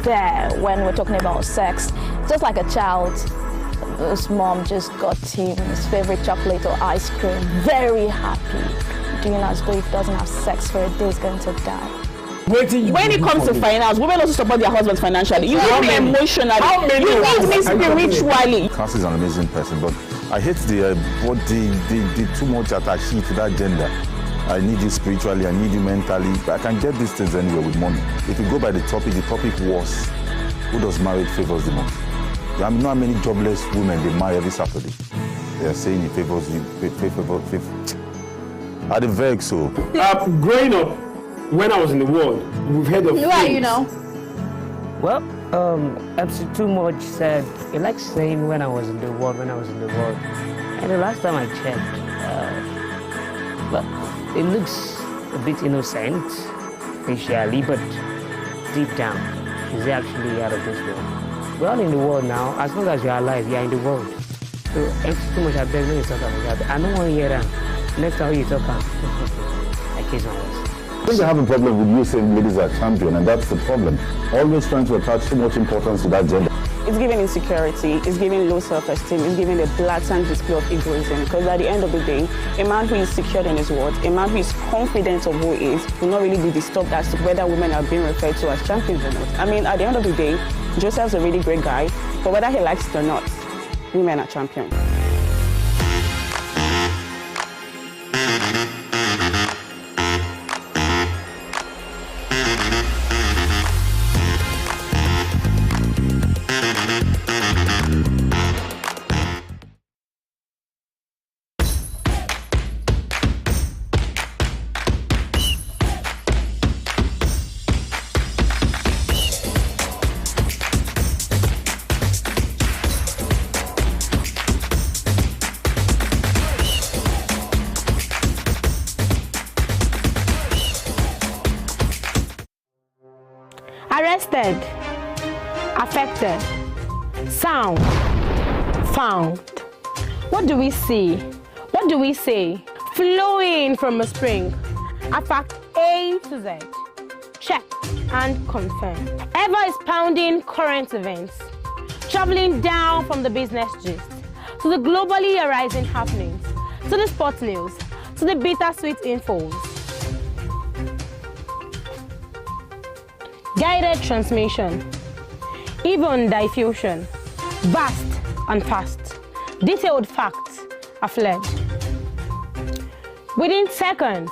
there when we're talking about sex. Just like a child, his mom just got him his favorite chocolate or ice cream, very happy, doing as though if he doesn't have sex for a day, he's going to die. When it comes to finance, women also support their husbands financially. You need me emotionally. You need me spiritually. Cassie is an amazing person, but I hate the too much attached to that gender. I need you spiritually, I need you mentally. I can get these things anywhere with money. If you go by the topic was, who does marriage favors the most? I know how many jobless women they marry every Saturday. They are saying it favors you, Are the vex so? Growing up, when I was in the world, we've heard of Who are you now? Well, MC Too Much said, he likes saying when I was in the world. And the last time I checked, well, it looks a bit innocent, facially, but deep down, he's actually out of this world. We're all in the world now. As long as you're alive, you're in the world. So, MC Too Much, I beg when you talk about that. I don't want to hear that. Next time you talk, I kiss my words. I think they have a problem with you saying ladies are champion, and that's the problem. Always trying to attach too much importance to that gender. It's giving insecurity, it's giving low self-esteem, it's giving a blatant display of egoism. Because at the end of the day, a man who is secured in his words, a man who is confident of who he is, will not really be disturbed as to whether women are being referred to as champions or not. I mean, at the end of the day, Joseph's a really great guy, but whether he likes it or not, women are champions. Arrested, affected, sound, found. What do we see? What do we say? Flowing from a spring. A fact A to Z. Check and confirm. Ever expounding current events. Traveling down from the business gist to the globally arising happenings, to the sports news, to the bittersweet infos. Guided transmission, even diffusion, vast and fast. Detailed facts are fled. Within seconds,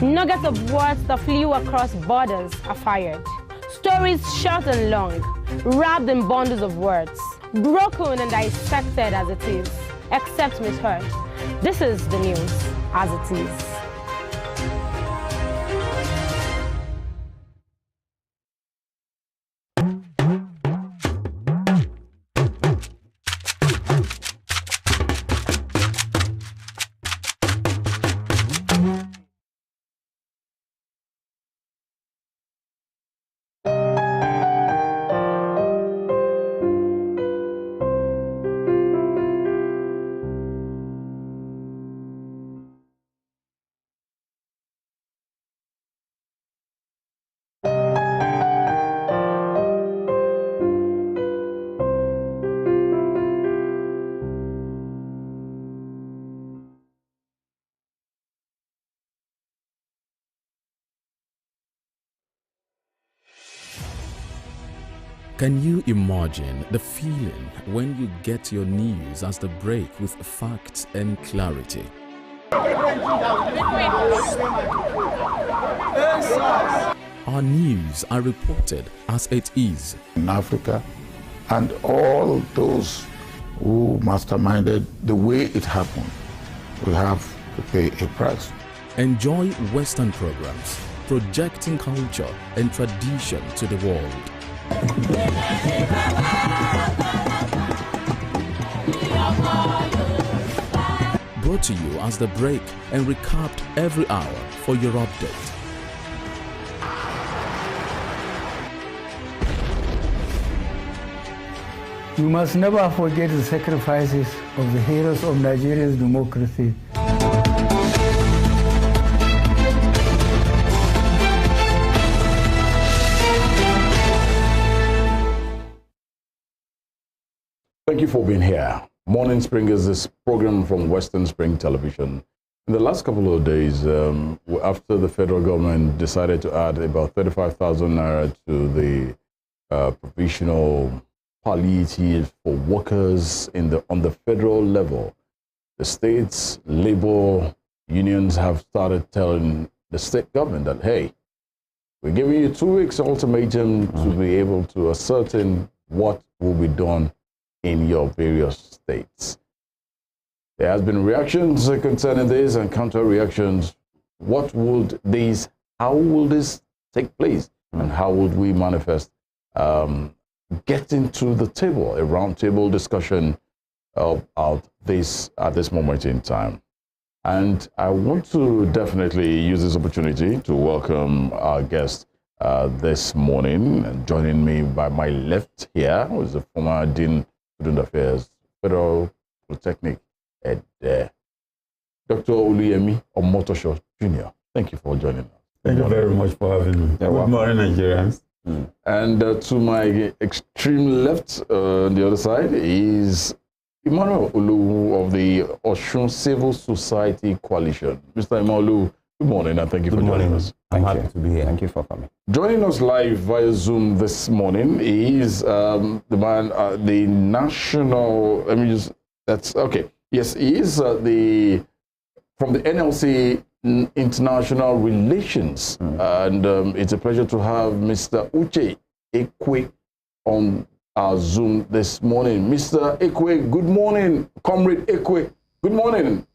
nuggets of words that flew across borders are fired. Stories short and long, wrapped in bundles of words, broken and dissected as it is, except misheard. This is the news as it is. Can you imagine the feeling when you get your news as the break with facts and clarity? Our news are reported as it is. In Africa, and all those who masterminded the way it happened will have to pay a price. Enjoy Western programs, projecting culture and tradition to the world. Brought to you as the break and recapped every hour for your update. You must never forget the sacrifices of the heroes of Nigeria's democracy. Thank you for being here. Morning Spring is this program from Western Spring Television. In the last couple of days, after the federal government decided to add about 35,000 naira to the provisional palliative for workers on the federal level, the state's labor unions have started telling the state government that, hey, we're giving you 2 weeks ultimatum to be able to ascertain what will be done in your various states. There has been reactions concerning this and counter reactions. How will this take place, and how would we manifest getting to the table, a roundtable discussion of this at this moment in time? And I want to definitely use this opportunity to welcome our guest this morning. And joining me by my left here was the former Dean Student Affairs, Federal Polytechnic, at Dr. OLUYEMI OMOTOSHO Jnr. Thank you for joining us. Thank you very much for having me. Good morning, Nigerians. And to my extreme left, on the other side, is EMMANUEL OLOWU of the Osun Civil Society Coalition. Mr. EMMANUEL, good morning, and thank you for joining us. I'm happy to be here. Thank you for coming. Joining us live via Zoom this morning is the man, the national, yes, he is from the NLC International Relations, and it's a pleasure to have Mr. Uche Ekwe on our Zoom this morning. Mr. Ekwe, good morning. Comrade Ekwe, good morning.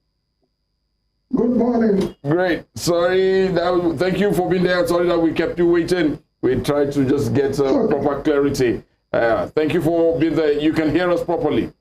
Good morning. Great. Sorry, thank you for being there. Sorry that we kept you waiting. We tried to just get proper clarity. Thank you for being there. You can hear us properly.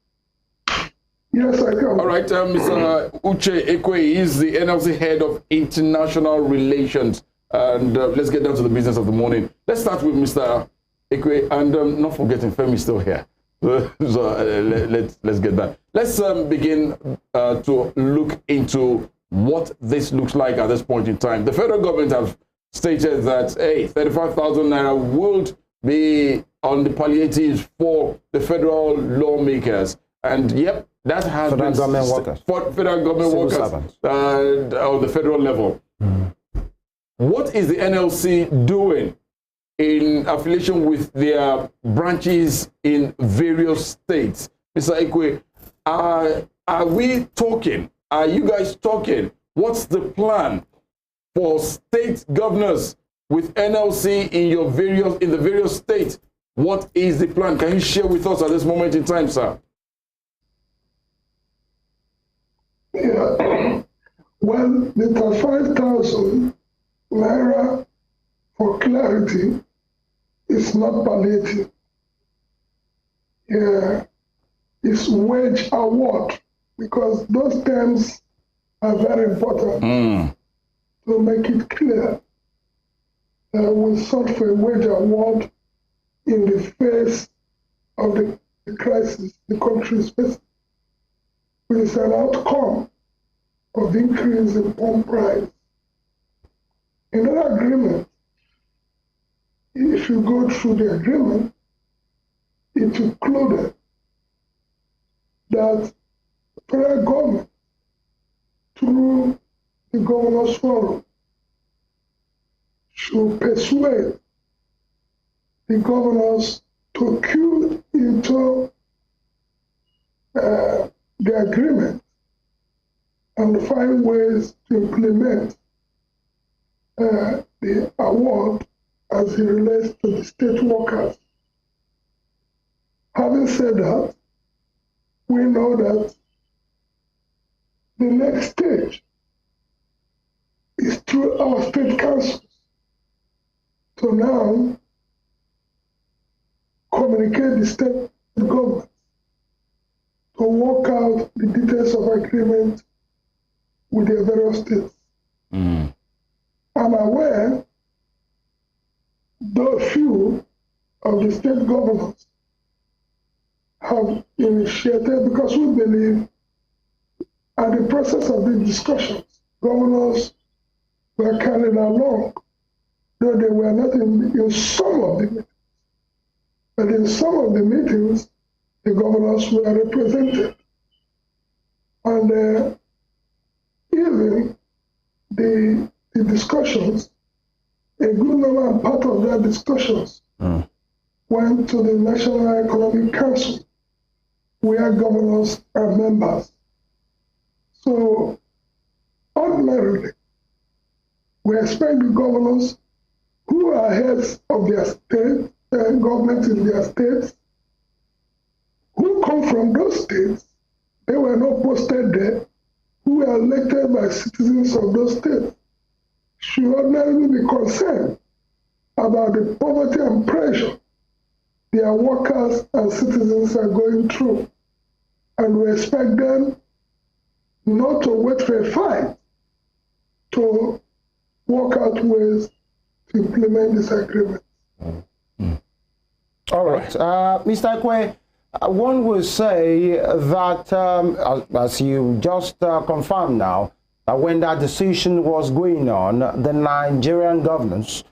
Yes, I can. All right, Mr. Uche Ekwe is the NLC head of international relations. And let's get down to the business of the morning. Let's start with Mr. Ekwe, and not forgetting Femi still here. Let's get that. Let's begin to look into what this looks like at this point in time. The federal government have stated that, hey, 35,000 naira would be on the palliatives for the federal lawmakers. And yep, that has federal been government workers. For federal government Civil workers servants. on the federal level. What is the NLC doing in affiliation with their branches in various states? Mr. Ekwe, are we talking? Are you guys talking? What's the plan for state governors with NLC in the various states? What is the plan? Can you share with us at this moment in time, sir? Yeah. Well, the 5,000 naira, for clarity, is not palliative. Yeah, it's wage award, because those terms are very important to make it clear that we sought for a wage award in the face of the crisis the country is facing, which is an outcome of the increase in palm price. In that agreement, if you go through the agreement, it included that the federal government, through the Governors Forum, should persuade the governors to cue into the agreement and find ways to implement the award as it relates to the state workers. Having said that, we know that the next stage is through our state councils to now communicate the state government to work out the details of agreement with the various states. I'm aware though few of the state governors have initiated, because we believe at the process of the discussions, governors were carried along, though they were not in some of the meetings. But in some of the meetings, the governors were represented. And even the discussions, a good number and part of their discussions went to the National Economic Council, where governors are members. So ordinarily, we expect the governors who are heads of their state, government in their states, who come from those states, they were not posted there, who were elected by citizens of those states, should ordinarily be concerned about the poverty and pressure their workers and citizens are going through. And we expect them not to wait for a fight to work out ways to implement this agreement. All right. Mr. Ekwe, one will say that, as you just confirmed now, when that decision was going on, the Nigerian governors,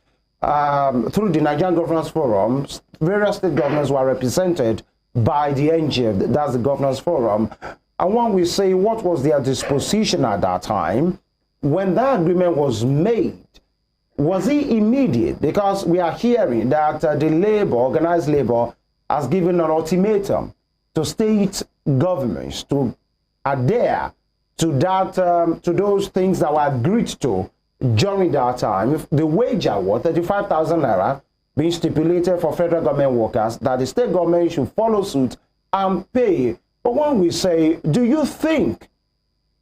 through the Nigerian Governors Forum, various state governors were represented by the NGF, that's the Governors Forum. And one will say, what was their disposition at that time? When that agreement was made, was it immediate? Because we are hearing that the labor, organized labor, has given an ultimatum to state governments to adhere to that, to those things that were agreed to during that time. If the wage award, 35,000 naira, being stipulated for federal government workers, that the state government should follow suit and pay. But when we say, do you think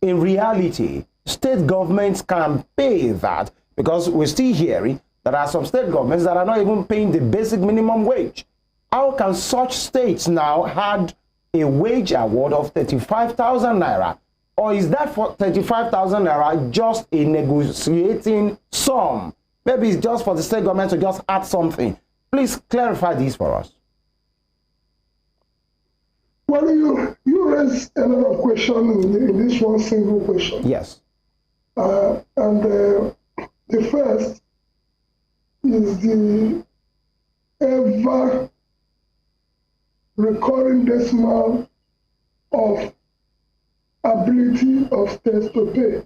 in reality state governments can pay that? Because we're still hearing that there are some state governments that are not even paying the basic minimum wage. How can such states now have a wage award of 35,000 naira? Or is that for 35,000 naira just a negotiating sum Maybe it's just for the state government to just add something. Please clarify this for us. Well, you raised a lot of questions in this one single question. Yes. The first is the ever recurring decimal of ability of states to pay.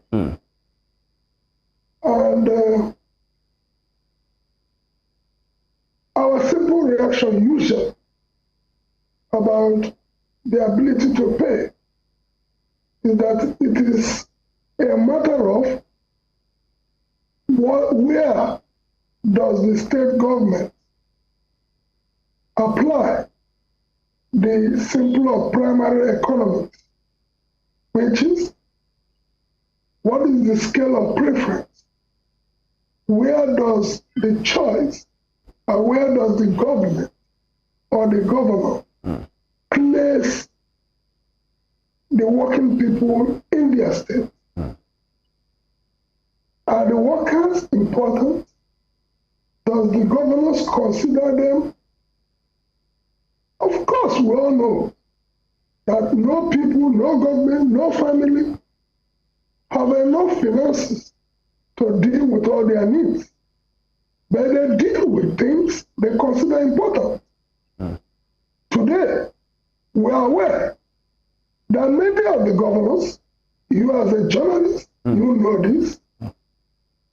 And our simple reaction usually about the ability to pay is that it is a matter of where does the state government apply the simple of primary economics, which is what is the scale of preference? Where does the choice, or where does the government or the governor place the working people in their state? Are the workers important? Does the governors consider them? Of course, we all know that no people, no government, no family have enough finances to deal with all their needs. But they deal with things they consider important. Today, we are aware that many of the governors, you as a journalist, you know this,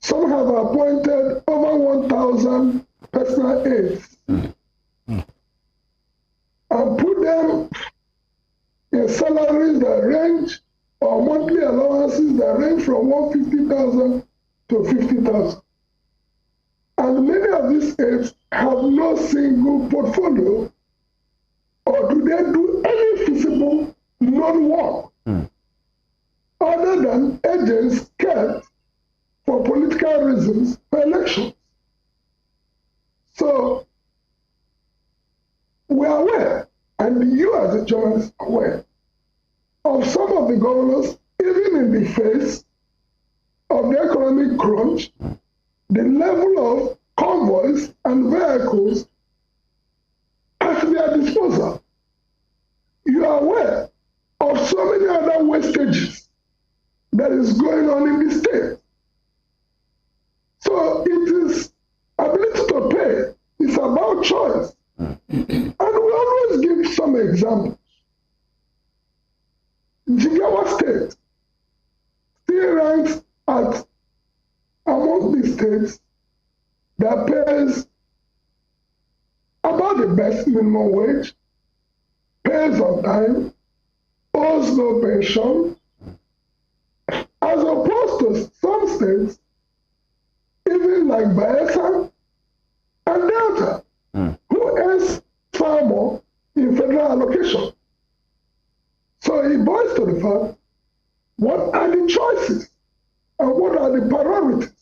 some have appointed over 1,000 personal aides and put them in salaries that range, or monthly allowances that range from 150,000 to 50,000. And many of these aides have no single portfolio, or do they do any feasible non-work other than agents kept for political reasons for elections. So we are aware, and you as a journalist are aware, of some of the governors, even in the face of the economic crunch, the level of convoys and vehicles at their disposal. You are aware of so many other wastages that is going on in the state. So it is ability to pay. It's about choice. And we always give some examples. Jigawa State still ranks at among the states that pays about the best minimum wage, pays on time, owes no pension, as opposed to some states, even like Bayelsa and Delta, who earns far more in federal allocation. So it boils to the fact, what are the choices and what are the priorities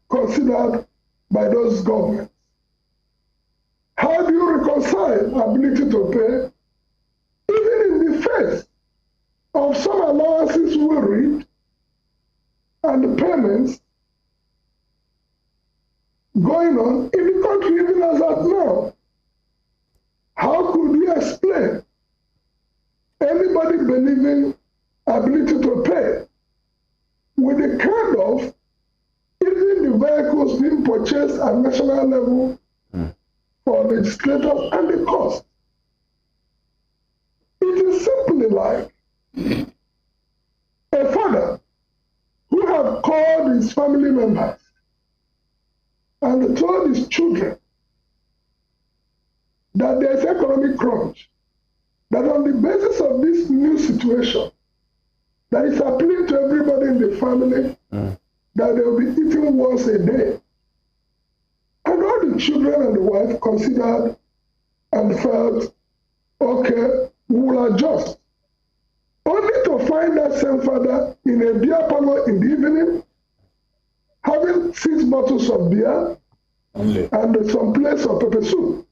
considered by those governments? How do you reconcile ability to pay, even in the face of some allowances we read and the payments going on in the country even as at now? How could we explain anybody believing ability to pay with the kind of even the vehicles being purchased at national level for legislators and the cost? It is simply like a father who have called his family members and told his children that there is economic crunch, that on the basis of this new situation, that is appealing to everybody in the family, that they will be eating once a day. And all the children and the wife considered and felt, okay, we will adjust. Only to find that same father in a beer parlor in the evening, having 6 bottles of beer and some plates of pepper soup.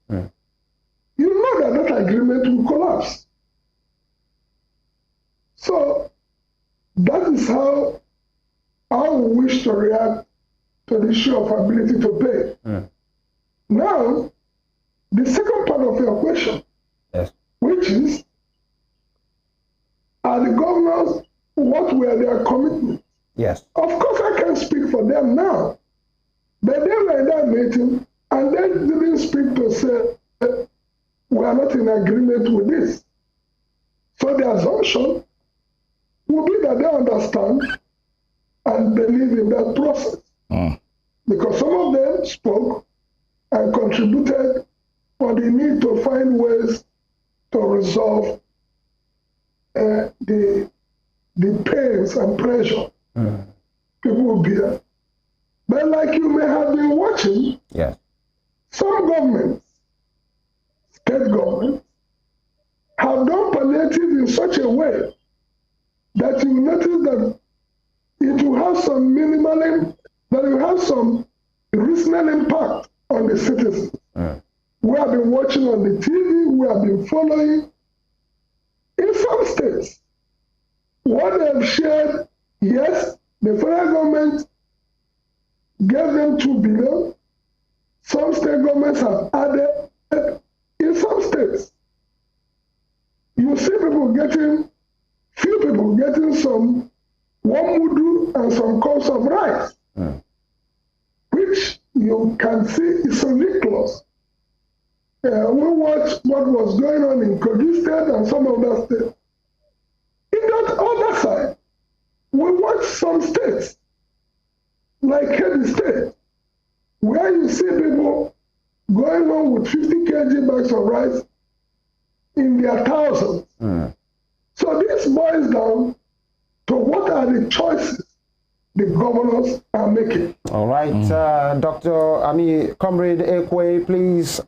You know that that agreement will collapse. So that is how I wish to react to the issue of ability to pay. Now, the second part of your question, which is, are the governors, what were their commitments? Yes. Of course, I can speak for them now. But they were in that meeting, and they didn't speak to say, we are not in agreement with this. So the assumption will be that they understand and believe in that process. Because some of them spoke and contributed on the need to find ways to resolve the pains and pressure people will bear. But like you may have been watching, some governments, state governments, have done palliative in such a way that you notice that it will have some minimal, that will have some reasonable impact on the citizens. We have been watching on the TV, we have been following. In some states, what they have shared, yes, the federal government gave them 2 billion. Some state governments have added. In some states, you see few people getting some 1 mudu and some cups of rice, which you can see is ridiculous. We watched what was going on in Kogi State and some other states. In that other side, we watch some states, like Kebbi State, where you see people going on with 50 kg bags of rice in their thousands. So this boils down to what are the choices the governors are making. All right, Comrade Ekwe, please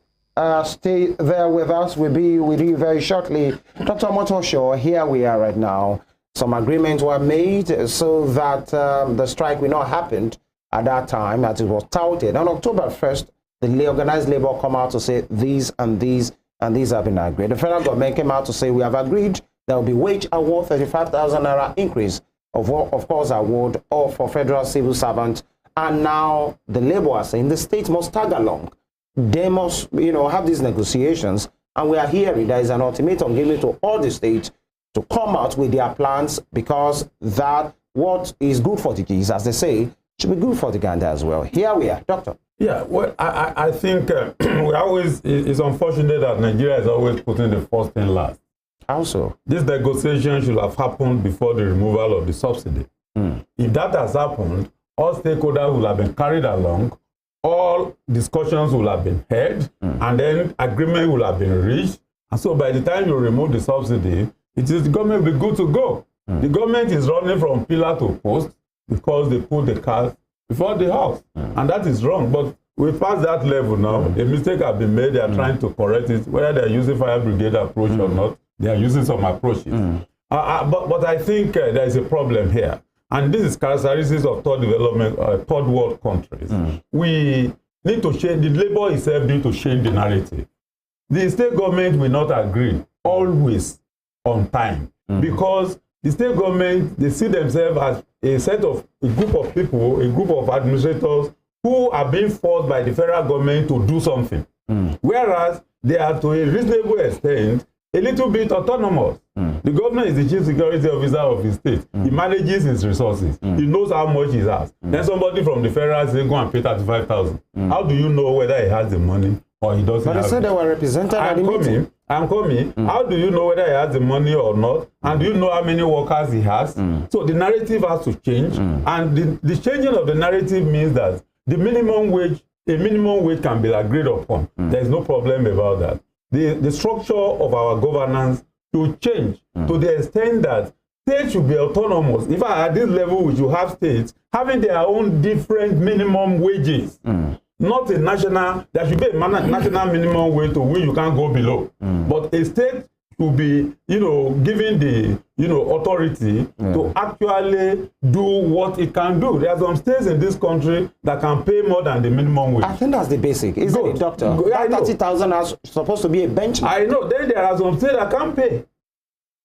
stay there with us. We'll be with you very shortly. Dr. Omotosho, here we are right now. Some agreements were made so that the strike will not happen at that time, as it was touted. On October 1st, the organized labor come out to say these and these and these have been agreed. The federal government came out to say we have agreed there will be wage award, 35,000 naira increase of course award or for federal civil servants. And now the labor are saying the states must tag along. They must, have these negotiations. And we are hearing there is an ultimatum given to all the states to come out with their plans, because that what is good for the geese, as they say, should be good for the gander as well. Here we are, Doctor. Yeah, well, I think it's unfortunate that Nigeria is always putting the first thing last. How so? This negotiation should have happened before the removal of the subsidy. If that has happened, all stakeholders will have been carried along, all discussions will have been held, and then agreement will have been reached. And so by the time you remove the subsidy, the government will be good to go. The government is running from pillar to post because they put the cart before the house. And that is wrong. But we passed that level now. A mistake has been made. They are trying to correct it. Whether they are using fire brigade approach or not, they are using some approaches. But I think there is a problem here. And this is characteristics of third world countries. We need to change, the labor itself need to change the narrative. The state government will not agree always on time, because the state government, they see themselves as a group of people, a group of administrators who are being forced by the federal government to do something. Whereas they are, to a reasonable extent, a little bit autonomous. The governor is the chief security officer of his state. He manages his resources. He knows how much he has. Then somebody from the federal says, go and pay 35,000. How do you know whether he has the money or he doesn't have it? But they said they were represented at the meeting. I'm coming. How do you know whether he has the money or not? And do you know how many workers he has? So the narrative has to change. And the changing of the narrative means that the minimum wage, a minimum wage can be agreed upon. There's no problem about that. The structure of our governance should change to the extent that states should be autonomous. In fact, at this level, we should have states having their own different minimum wages. Not a national, there should be a national minimum wage to which you can't go below. But a state should be, given the, authority to actually do what it can do. There are some states in this country that can pay more than the minimum wage. I think that's the basic, isn't it, Doctor? That 30,000 is supposed to be a benchmark. I know. Then there are some states that can't pay.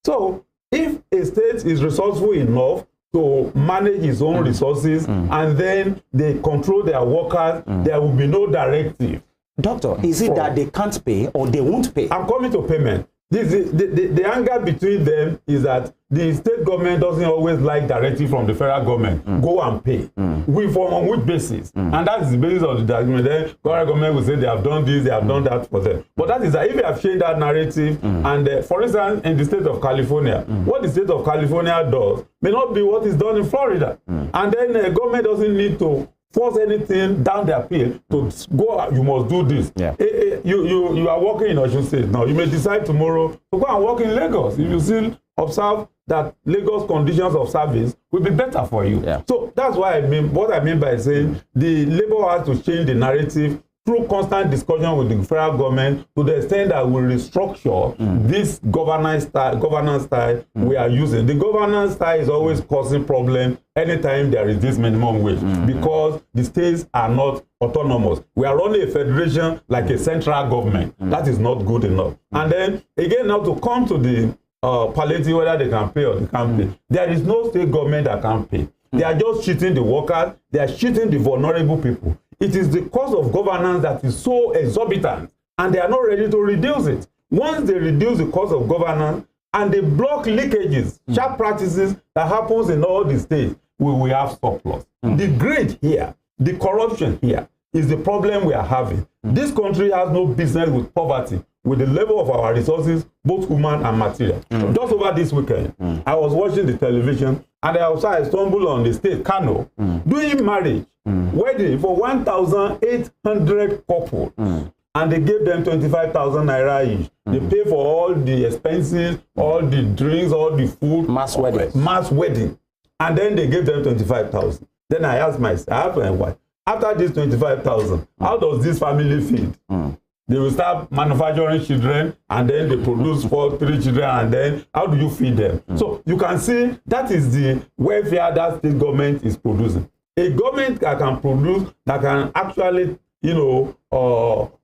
So if a state is resourceful enough to manage its own resources, and then they control their workers, there will be no directive. Doctor, is it that they can't pay or they won't pay? I'm coming to payment. The anger between them is that the state government doesn't always like directive from the federal government. Go and pay. On which basis? And that is the basis of the argument. Then federal government will say they have done this, they have done that for them. But that is that if you have changed that narrative, and for instance, in the state of California, what the state of California does may not be what is done in Florida. And then the government doesn't need to force anything down their appeal to go, you must do this. You are working in Osun State now. You may decide tomorrow to go and work in Lagos. If you still observe that Lagos conditions of service will be better for you. So that's why what I mean by saying the labor has to change the narrative through constant discussion with the federal government to the extent that we restructure this governance style we are using. The governance style is always causing problems anytime there is this minimum wage because the states are not autonomous. We are running a federation like a central government. That is not good enough. And then again, now to come to the palliative, whether they can pay or they can't pay, there is no state government that can pay. They are just cheating the workers. They are cheating the vulnerable people. It is the cost of governance that is so exorbitant, and they are not ready to reduce it. Once they reduce the cost of governance and they block leakages, sharp practices that happens in all the states, we will have surplus. The greed here, the corruption here is the problem we are having. This country has no business with poverty, with the level of our resources, both human and material. Just over this weekend, I was watching the television, and I stumbled on the state, Kano, doing marriage, wedding for 1,800 couples, and they gave them 25,000 naira each. They pay for all the expenses, all the drinks, all the food. Mass wedding. And then they gave them 25,000. Then I asked myself, why? After this 25,000, how does this family feed? They will start manufacturing children, and then they produce 3 children, and then how do you feed them? So you can see that is the welfare that state government is producing. A government that can produce, that can actually, tell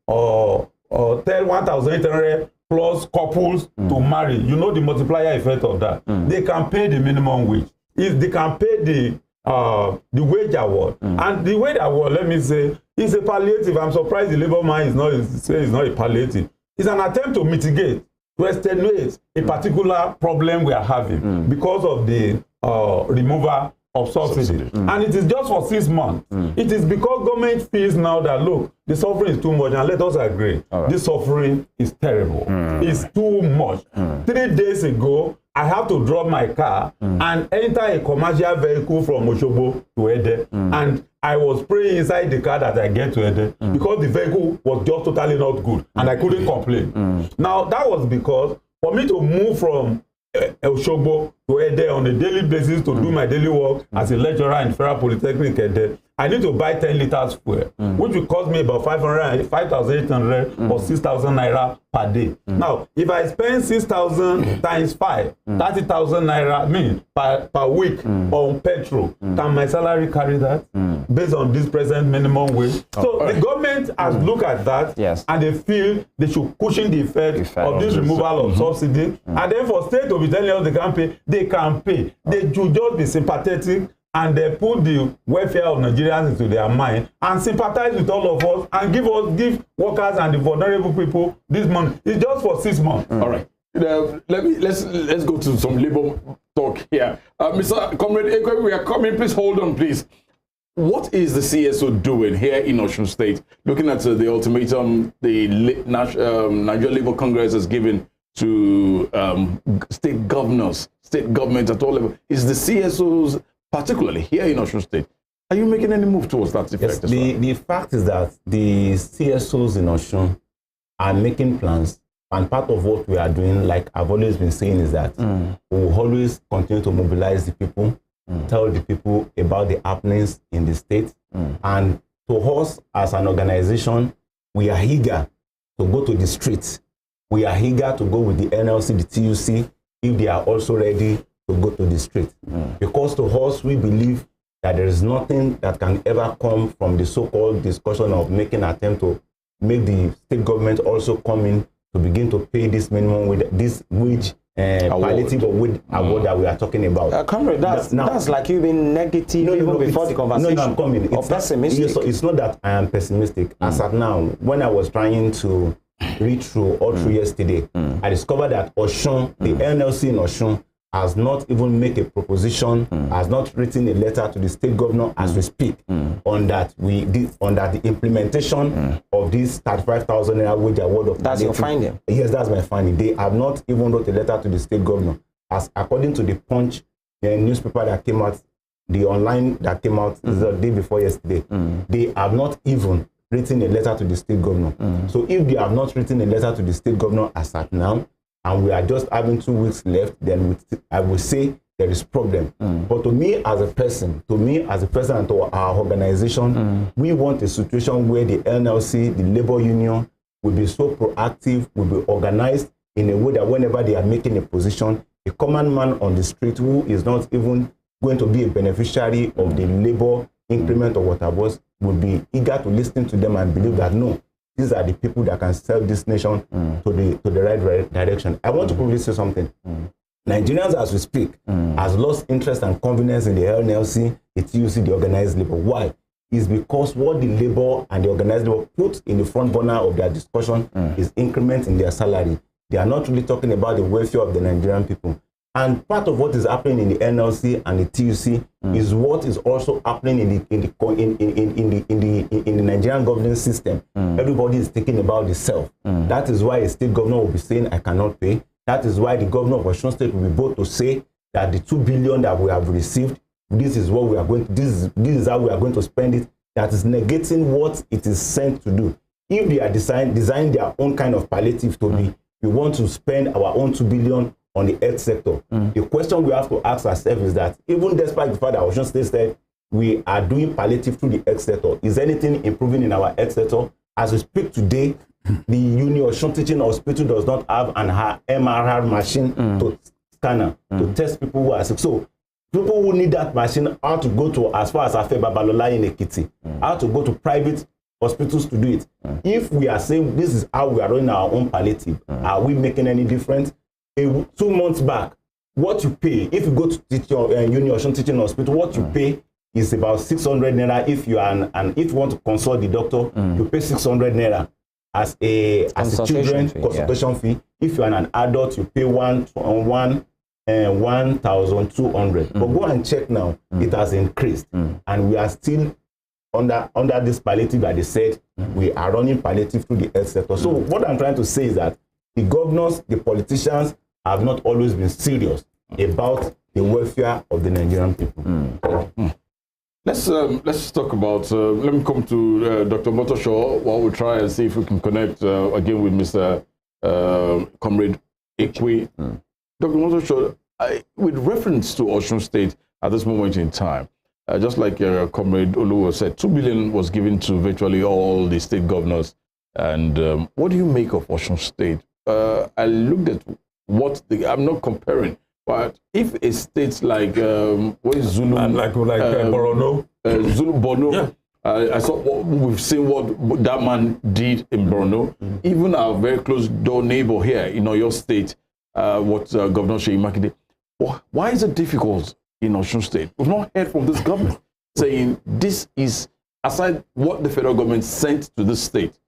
1,800 plus couples to marry. You know the multiplier effect of that. They can pay the minimum wage. If they can pay the wage award, and the wage award, let me say, is a palliative. I'm surprised the labor man is not a palliative. It's an attempt to mitigate, to extenuate a particular problem we are having because of the removal of subsidy. And it is just for 6 months. It is because government feels now that, look, the suffering is too much, and let us agree, this suffering is terrible. It's too much. 3 days ago, I have to drop my car and enter a commercial vehicle from Osogbo to Ede. And I was praying inside the car that I get to Ede because the vehicle was just totally not good, and I couldn't complain. Now, that was because for me to move from Osogbo to Ede on a daily basis to do my daily work as a lecturer in Federal Polytechnic Ede, I need to buy 10 liters fuel, which will cost me about 5,800 or 6,000 naira per day. Now, if I spend 6,000 times 5, 30,000 naira per week on petrol, can my salary carry that based on this present minimum wage? So the government has looked at that, and they feel they should cushion the effect of this removal of subsidy. And then for state to be telling us they can pay, they can pay. They should just be sympathetic, and they put the welfare of Nigerians into their mind and sympathize with all of us and give workers and the vulnerable people this money. It's just for 6 months. All right. Let's go to some labor talk here. Mr. Comrade Ekwe, we are coming. Please hold on, please. What is the CSO doing here in Osun State? Looking at the ultimatum the Nigeria Labour Congress has given to state governors, state government at all levels. Is the CSOs, particularly here in Osun State, are you making any move towards that effect? Yes, the fact is that the CSOs in Osun are making plans, and part of what we are doing, like I've always been saying, is that we will always continue to mobilize the people, tell the people about the happenings in the state, and to us as an organization, we are eager to go to the streets. We are eager to go with the NLC, the TUC, if they are also ready to go to the street. Because to us, we believe that there is nothing that can ever come from the so-called discussion of making an attempt to make the state government also come in to begin to pay this minimum wage, this wage palliative award that we are talking about. Comrade, that's like you being negative even before the conversation. No, I'm coming. Or pessimistic. It's not that I am pessimistic. As at now, when I was trying to read through all through yesterday, I discovered that Osun, the NLC in Osun, has not even made a proposition, has not written a letter to the state governor as we speak on that the implementation of this 35,000 naira wage award of. That's your finding? Yes, that's my finding. They have not even wrote a letter to the state governor, as according to the Punch, the newspaper that came out, the online that came out the day before yesterday. They have not even written a letter to the state governor. So if they have not written a letter to the state governor as at now, and we are just having 2 weeks left, then I will say there is problem. But to me as a person and to our organization, we want a situation where the NLC, the labor union, will be so proactive, will be organized in a way that whenever they are making a position, a common man on the street who is not even going to be a beneficiary of the labor increment or whatever will be eager to listen to them and believe that no, these are the people that can serve this nation to the right direction. I want to quickly say something. Nigerians, as we speak, has lost interest and confidence in the NLC, the TUC, the organized labor. Why? It's because what the labor and the organized labor put in the front burner of their discussion is increment in their salary. They are not really talking about the welfare of the Nigerian people. And part of what is happening in the NLC and the TUC is what is also happening in the Nigerian governance system. Everybody is thinking about the self. That is why a state governor will be saying, I cannot pay. That is why the governor of Osun State will be bold to say that the 2 billion that we have received, this is what we are going to, this is how we are going to spend it. That is negating what it is sent to do. If they are design their own kind of palliative to be, we want to spend our own 2 billion on the health sector. The question we have to ask ourselves is that even despite the fact that Osun State said we are doing palliative through the health sector, is anything improving in our health sector? As we speak today, the Osun Teaching Hospital does not have an MRI machine to scanner to test people who are sick. So people who need that machine how to go to as far as Afe Babalola in Ekiti, how to go to private hospitals to do it. If we are saying this is how we are running our own palliative, are we making any difference? 2 months back, what you pay if you go to teach your Osun Teaching Hospital, what you pay is about 600 naira. If you are if you want to consult the doctor, you pay 600 naira as a children consultation fee. If you are an adult, you pay 1,200. But go and check now, it has increased, and we are still under this palliative that they said we are running palliative through the health sector. So what I'm trying to say is that the governors, the politicians have not always been serious about the welfare of the Nigerian people. Let's talk about, let me come to Dr. Omotosho while we try and see if we can connect again with Mr. Comrade Ekwe. Dr. Omotosho, with reference to Osun State at this moment in time, just like Comrade Olowu said, 2 billion was given to virtually all the state governors. And what do you make of Osun State? I looked at I'm not comparing, but if a state like what is Zulu, like Borno, Zulu Borno, yeah. I saw we've seen what that man did in Borno. Even our very close door neighbor here in Oyo State, what Governor Seyi Makinde. Why is it difficult in Osun State? We've not heard from this government saying this is aside what the federal government sent to this state.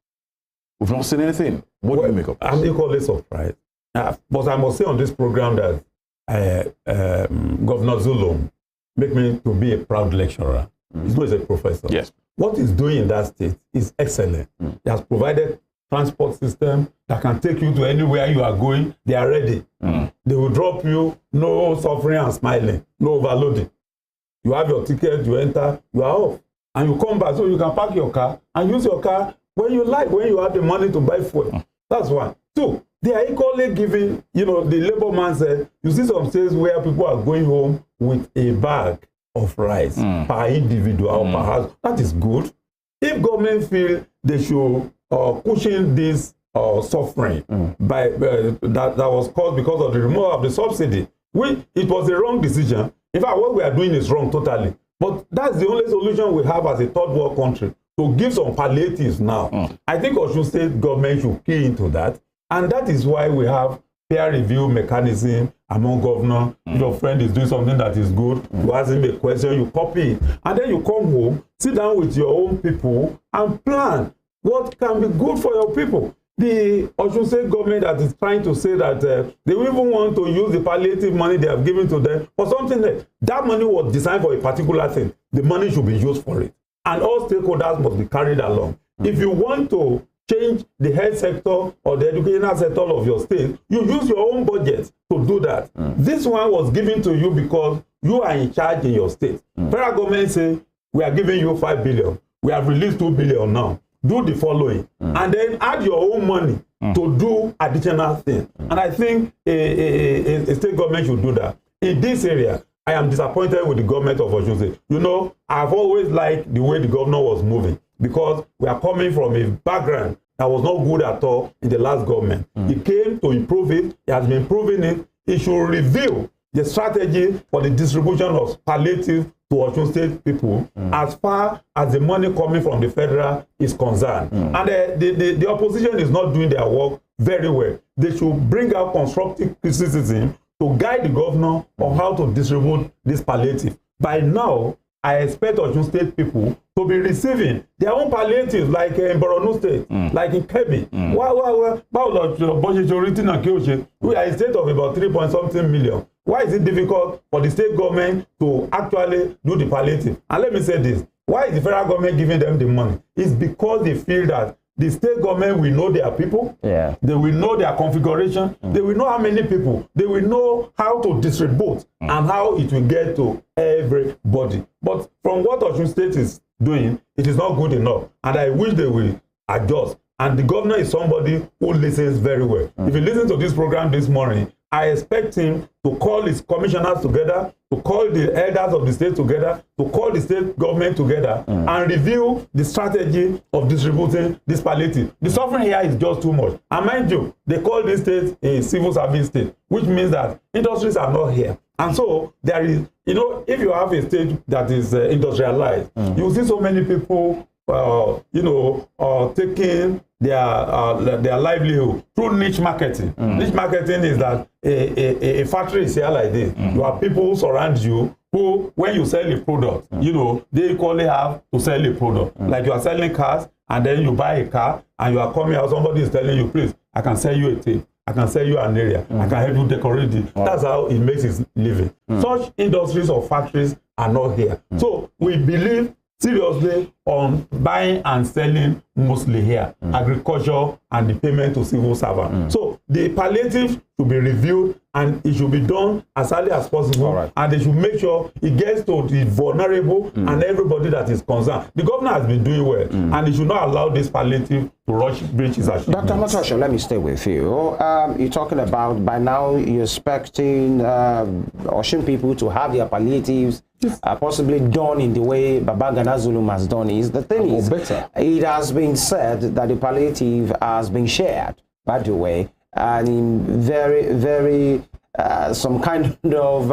We've not seen anything. What do you make of this? I'm equally surprised. But I must say on this program that Governor Zulum make me to be a proud lecturer. He's not a professor. Yes. What he's doing in that state is excellent. He has provided transport system that can take you to anywhere you are going. They are ready. They will drop you, no suffering and smiling, no overloading. You have your ticket, you enter, you are off. And you come back so you can park your car and use your car when you like, when you have the money to buy food. That's one. Two, they are equally giving, the labor man said, you see some states where people are going home with a bag of rice per individual or per house. That is good. If government feel they should cushion this suffering by that was caused because of the removal of the subsidy, it was a wrong decision. In fact, what we are doing is wrong totally. But that's the only solution we have as a third world country, to give some palliatives now. I think Osun State government should key into that. And that is why we have peer review mechanism among governors. If your friend is doing something that is good, you ask him a question, you copy it, and then you come home, sit down with your own people and plan what can be good for your people. The Osun State government that is trying to say that they even want to use the palliative money they have given to them for something else. That money was designed for a particular thing. The money should be used for it. And all stakeholders must be carried along. If you want to change the health sector or the educational sector of your state, you use your own budget to do that. This one was given to you because you are in charge in your state. Federal government say, we are giving you 5 billion. We have released 2 billion now. Do the following. And then add your own money to do additional things. And I think a state government should do that. In this area, I am disappointed with the government of Osun State. You know, I've always liked the way the governor was moving because we are coming from a background that was not good at all in the last government. He came to improve it. He has been improving it. He should reveal the strategy for the distribution of palliative to Osun State people as far as the money coming from the federal is concerned. And the opposition is not doing their work very well. They should bring out constructive criticism to guide the governor on how to distribute this palliative. By now, I expect Osun State people to be receiving their own palliatives, like in Borno State, like in Kebbi. We are a state of about 3-point-something million. Why is it difficult for the state government to actually do the palliative? And let me say this. Why is the federal government giving them the money? It's because they feel that the state government will know their people. They will know their configuration. They will know how many people. They will know how to distribute and how it will get to everybody. But from what Osun State is doing, it is not good enough. And I wish they will adjust. And the governor is somebody who listens very well. If you listen to this program this morning, I expect him to call his commissioners together, to call the elders of the state together, to call the state government together and review the strategy of distributing this palliative. The suffering here is just too much. And mind you, they call this state a civil service state, which means that industries are not here. And so there is, you know, if you have a state that is industrialized, you see so many people, taking their livelihood through niche marketing. Niche marketing is that a factory is here like this. You have people who surround you who, when you sell a product, they equally have to sell a product. Like you are selling cars and then you buy a car and you are coming out, somebody is telling you, please, I can sell you a tape. I can sell you an area. I can help you decorate it. That's how it makes its living. Such industries or factories are not here. So we believe seriously on buying and selling mostly here, agriculture and the payment to civil servants. So the palliative should be reviewed and it should be done as early as possible. And they should make sure it gets to the vulnerable and everybody that is concerned. The governor has been doing well and he should not allow this palliative to rush breaches. Dr. Omotosho, let me stay with you. You're talking about by now you're expecting Osun people to have their palliatives possibly done in the way Babangana Zulum has done. The thing is, it has been said that the palliative has been shared, by the way, and in very some kind of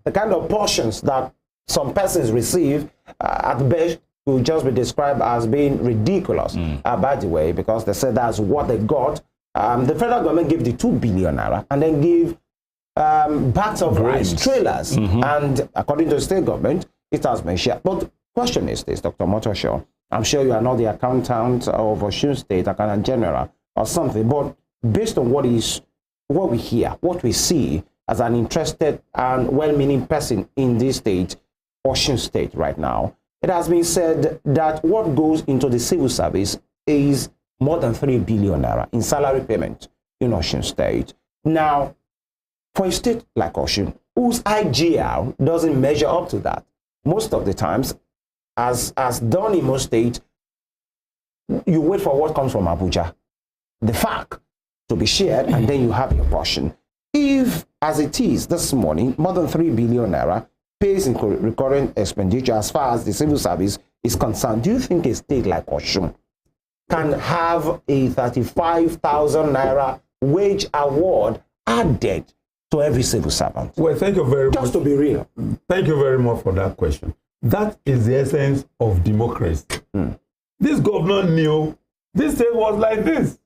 the kind of portions that some persons receive at best will just be described as being ridiculous, by the way, because they said that's what they got. The federal government gave the 2 billion naira and then gave bags of rice, trailers, and according to the state government, it has been shared. But the question is this, Dr. Omotosho, I'm sure you are not the accountant of Osun State, accountant general or something, but based on what we hear, what we see as an interested and well-meaning person in this state, Osun State right now, it has been said that what goes into the civil service is more than 3 billion naira in salary payment in Osun State. Now, for a state like Osun, whose IGR doesn't measure up to that, most of the times, as done in most states, you wait for what comes from Abuja, the fact to be shared, and then you have your portion. If, as it is this morning, more than 3 billion naira pays in recurrent expenditure as far as the civil service is concerned, do you think a state like Osun can have a 35,000 naira wage award added to every civil servant? Well, thank you very much. Just to be real. Thank you very much for that question. That is the essence of democracy. This governor knew this state was like this.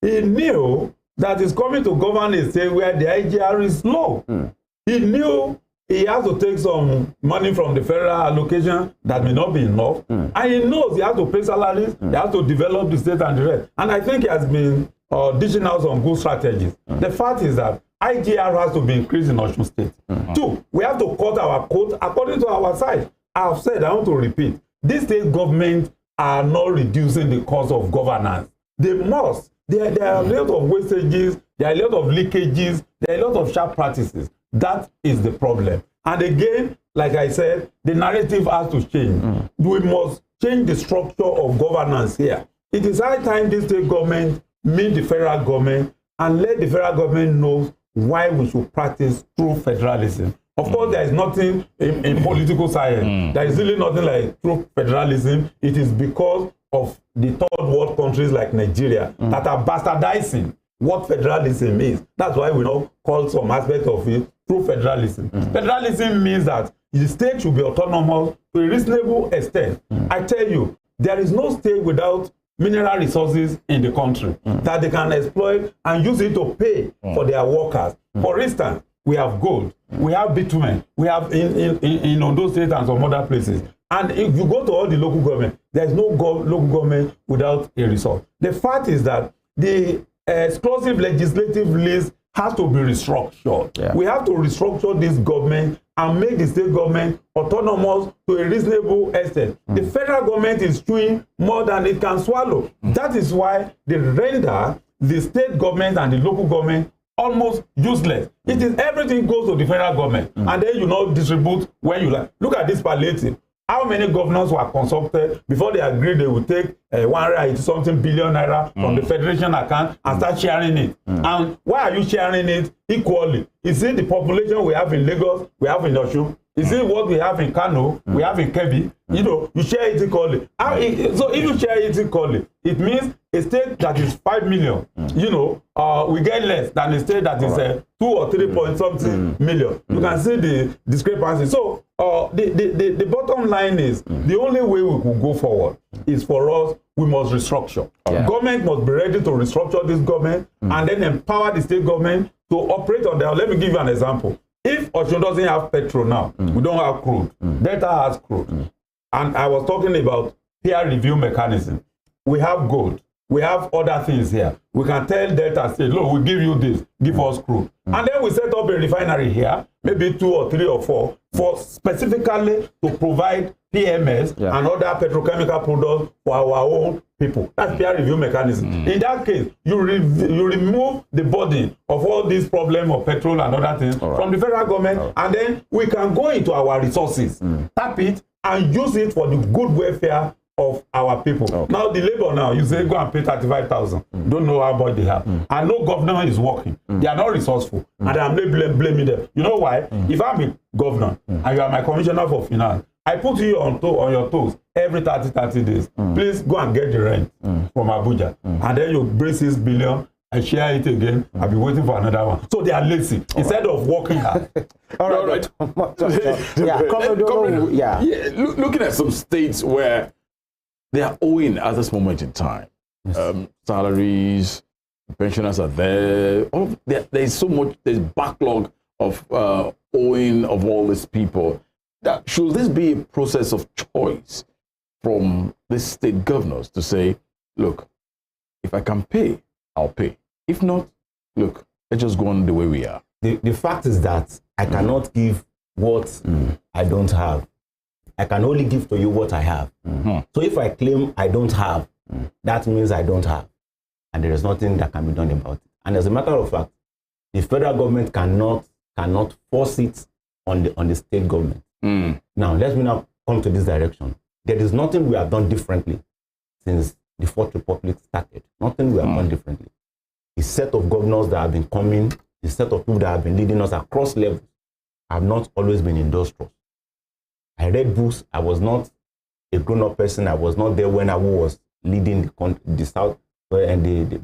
He knew that is coming to govern a state where the IGR is low. He knew he has to take some money from the federal allocation that may not be enough. And he knows he has to pay salaries, he has to develop the state and the rest. And I think he has been dishing out some good strategies. The fact is that IGR has to be increased in Osun State. 2, we have to cut our coat according to our size. I have said, I want to repeat, these state governments are not reducing the cost of governance. They must. There are a lot of wastages, there are a lot of leakages, there are a lot of sharp practices. That is the problem. And again, like I said, the narrative has to change. We must change the structure of governance here. It is high time this state government meet the federal government and let the federal government know why we should practice true federalism. Of course, there is nothing in political science. There is really nothing like true federalism. It is because of the third world countries like Nigeria that are bastardizing what federalism is. That's why we now call some aspect of it true federalism. Federalism means that the state should be autonomous to a reasonable extent. I tell you, there is no state without mineral resources in the country that they can exploit and use it to pay for their workers. For instance, we have gold, we have bitumen, we have in Ondo State and some other places. And if you go to all the local government, there is no local government without a resource. The fact is that the exclusive legislative list has to be restructured. We have to restructure this government and make the state government autonomous to a reasonable extent. The federal government is chewing more than it can swallow. That is why they render the state government and the local government almost useless. It is everything goes to the federal government, and then you know distribute when you like. Look at this palliative. How many governors were consulted before they agreed they would take 180-something billion naira from the federation account and start sharing it? And why are you sharing it equally? Is it the population we have in Lagos, we have in Osun? Is it what we have in Kano, we have in Kebbi? You know, you share it equally. So if you share it equally, it means a state that is 5 million, you know, we get less than a state that is 2 or 3 point something million. You can see the discrepancy. So the bottom line is the only way we could go forward is for us, we must restructure. Government must be ready to restructure this government and then empower the state government to operate on their. Let me give you an example. If Osun doesn't have petrol now, we don't have crude. Delta has crude. And I was talking about peer review mechanism. We have gold. We have other things here. We can tell Delta, say, look, we give you this, give us crude. And then we set up a refinery here, maybe 2 or 3 or 4, for specifically to provide PMS and other petrochemical products for our own people. That's peer review mechanism. In that case, you remove the burden of all these problems of petrol and other things from the federal government, and then we can go into our resources, tap it, and use it for the good welfare of our people. Now the labor now, you say go and pay 35,000. Don't know how much they have. And no governor is working. They are not resourceful. And I'm not blaming them. You know why? If I'm a governor and you are my commissioner for finance, I put you on your toes every 30 days. Please go and get the rent from Abuja. And then you bring 6 billion and share it again. I'll be waiting for another one. So they are lazy instead of working hard. All right. Looking at some states where they are owing at this moment in time. Salaries, pensioners are there. There is so much, there's backlog of owing of all these people. Should this be a process of choice from the state governors to say, look, if I can pay, I'll pay. If not, look, let's just go on the way we are. The fact is that I cannot give what I don't have. I can only give to you what I have. So if I claim I don't have, that means I don't have. And there is nothing that can be done about it. And as a matter of fact, the federal government cannot force it on the state government. Now, let me now come to this direction. There is nothing we have done differently since the Fourth Republic started. Nothing we have done differently. The set of governors that have been coming, the set of people that have been leading us across levels have not always been industrious. I read books. I was not a grown-up person. I was not there when I was leading the South and the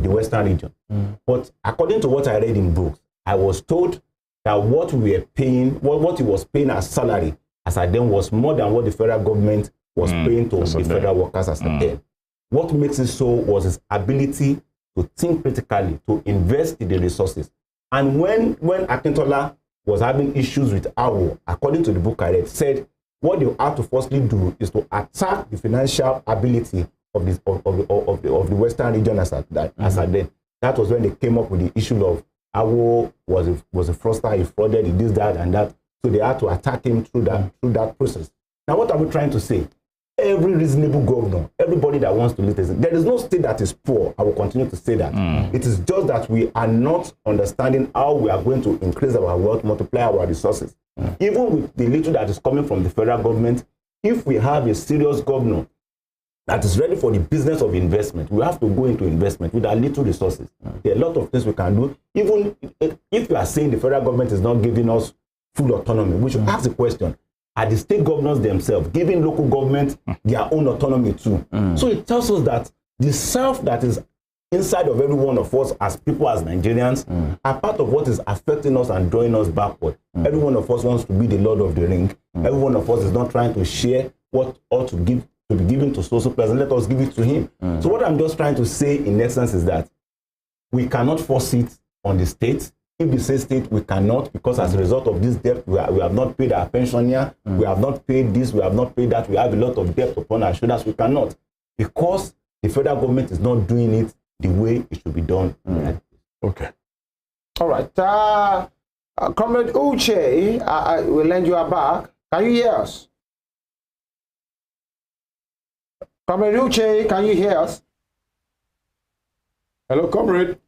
Western region. But according to what I read in books, I was told that what we were paying, what he was paying as salary as I then was more than what the federal government was paying to the federal workers as a then. What makes it so was his ability to think critically, to invest in the resources. And when Akintola was having issues with AWO, according to the book I read, said what they have to firstly do is to attack the financial ability of the Western region as at then. That was when they came up with the issue of AWO was a fraudster, he frauded, he did that and that. So they had to attack him through that process. Now, what are we trying to say? Every reasonable governor, everybody that wants to listen, there is no state that is poor. I will continue to say that. It is just that we are not understanding how we are going to increase our wealth, multiply our resources. Even with the little that is coming from the federal government, if we have a serious governor that is ready for the business of investment, we have to go into investment with our little resources. There are a lot of things we can do. Even if you are saying the federal government is not giving us full autonomy, we should ask the question, are the state governors themselves giving local government their own autonomy too? So it tells us that the self that is inside of every one of us as people, as Nigerians, are part of what is affecting us and drawing us backward. Every one of us wants to be the Lord of the Ring. Every one of us is not trying to share what ought to be given to social person. Let us give it to him. So what I'm just trying to say in essence is that we cannot force it on the state. If we say state, we cannot, because as a result of this debt, we have not paid our pensioner, we have not paid this, we have not paid that, we have a lot of debt upon our shoulders. We cannot, because the federal government is not doing it the way it should be done. Okay. All right. Comrade Uche, I will lend you a back. Can you hear us? Comrade Uche, can you hear us? Hello, comrade.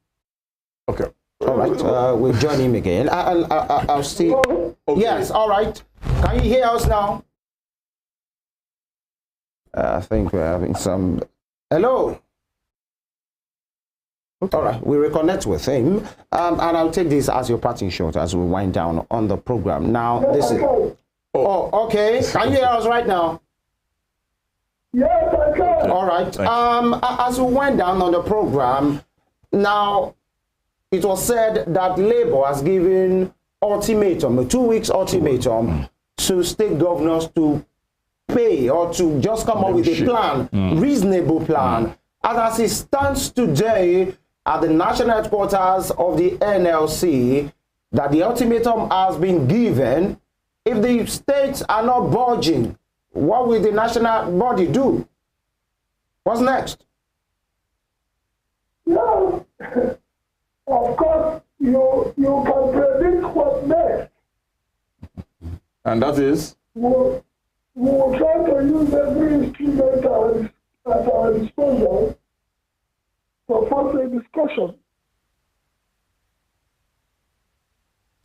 Okay. All right. We'll join him again. I'll see. Okay. Yes. All right. Can you hear us now? I think we're having some. Hello. Okay. All right, we reconnect with him, and I'll take this as your parting shot as we wind down on the program. Now, this is. Oh, okay. Can you hear us right now? Yes, I can. All right. As we wind down on the program, now it was said that Labour has given ultimatum, a 2 weeks ultimatum, to state governors to pay or to just come up with a plan, reasonable plan. And as it stands today at the national headquarters of the NLC, that the ultimatum has been given. If the states are not budging, what will the national body do? What's next? No, of course, you can predict what's next. And that is? We'll try to use every instrument at our disposal for further discussion.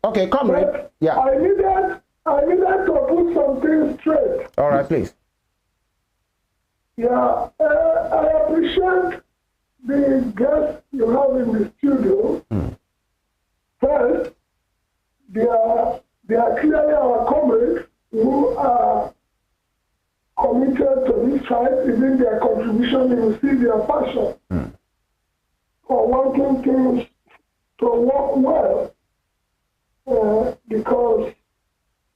Okay, comrade. Yeah. I needed to put something straight. All right, please. Yeah, I appreciate the guests you have in the studio. First, they are clearly our comrades who are committed to this fight. Even their contribution, you see their passion for wanting to work well, because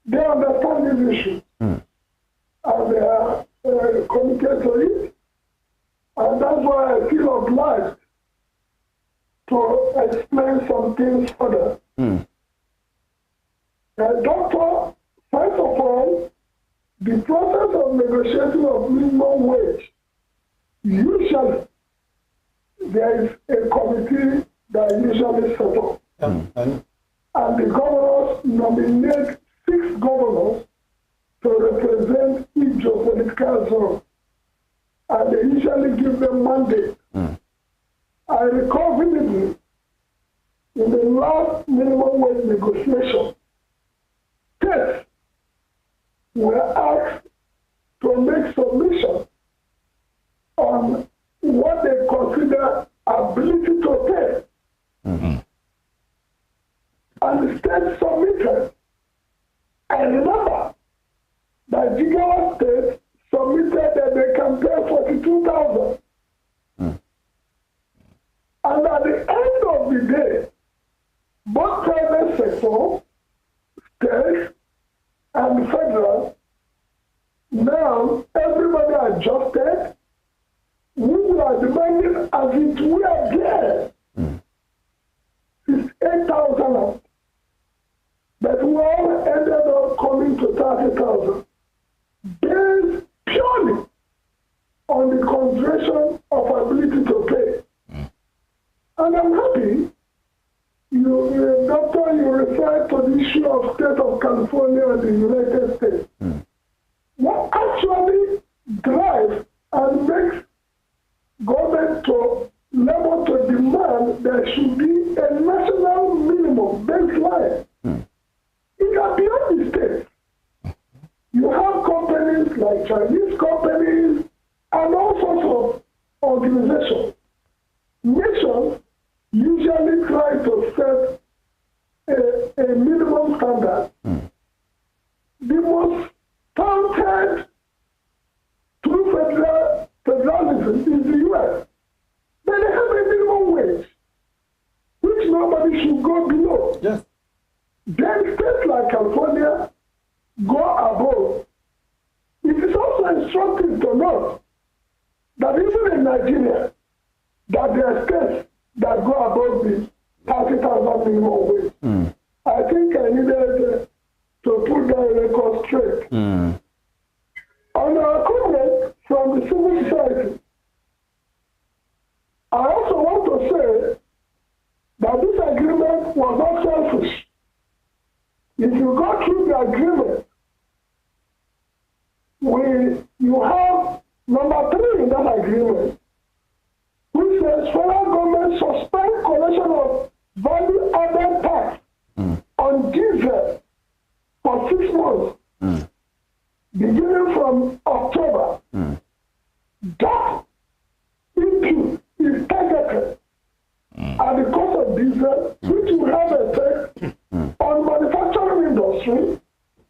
they understand this issue and they are committed to it, and that's why I feel obliged to explain some things further. Doctor, first of all, the process of negotiating of minimum wage, usually there is a committee that usually set up. And the governors nominate 6 governors to represent each geopolitical zone. And they usually give them mandate. I recall vividly, in the last minimum wage negotiation, states were asked to make submission on what they consider ability to pay. And the state submitted. I remember that Jigawa State submitted that they can pay 42,000. And at the end of the day, both private sector, state, and federal, now everybody adjusted. we are demanding as it were there is 8,000. But we all ended up coming to 30,000 based purely on the consideration of ability to pay. And I'm happy Doctor, you referred to the issue of state of California and the United States. What actually drives and makes government to level to demand there should be a national minimum baseline? It can be beyond the states. You have companies like Chinese companies and all sorts of organizations. Nations usually try to set a minimum standard. The most touted true federalism is the U.S. But they have a minimum wage, which nobody should go below. Yes. Then states like California go above. It is also instructive to note that even in Nigeria, that there are states that go above the 30,000 minimum wage. I think I needed to put that record straight. On our comment from the civil society, I also want to say that this agreement was not selfish. If you go through the agreement, you have number 3 in that agreement, which says federal government suspend collection of value-added tax on diesel for 6 months, beginning from October. That issue is targeted at the cost of diesel, which will have effect on manufacturing industry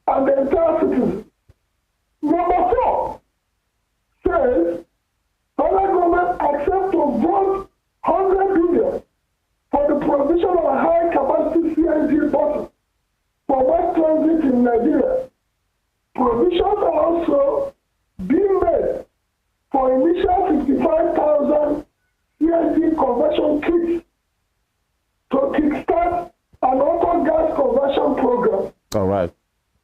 and the entire citizen. Number 4 says federal government accept to vote 100 billion for the provision of a high-capacity CNG buses for mass transit in Nigeria. Provisions are also being made for initial 55,000 CNG conversion kits to kickstart an auto gas conversion program. All right.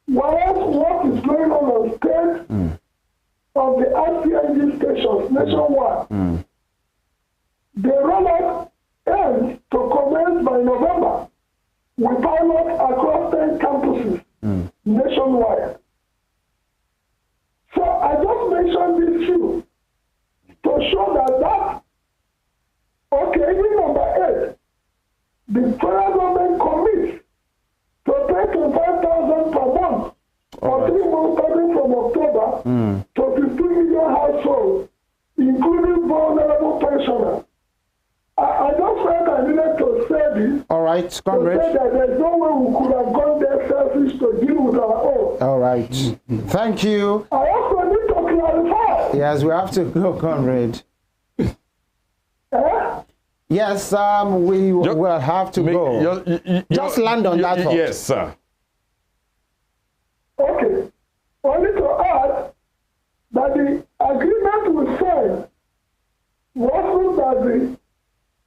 Whereas what is going on state of the RCNG stations nationwide, the rollout ends to commence by November with pilot across 10 campuses nationwide. So I just mentioned this few to show that okay, in number 8, the federal government commits to pay 25,000 per month for 3 months starting from October to 15 million households, including vulnerable pensioners. I just felt I needed to say this. All right, comrade. To say that there's no way we could have gone there selfish to deal with our own. All right. Thank you. I also need to clarify. Yes, we have to go, comrade. Yes, we will have to go. Just land on that thought. Yes, sir. Okay. Only to add that the agreement we signed wasn't that the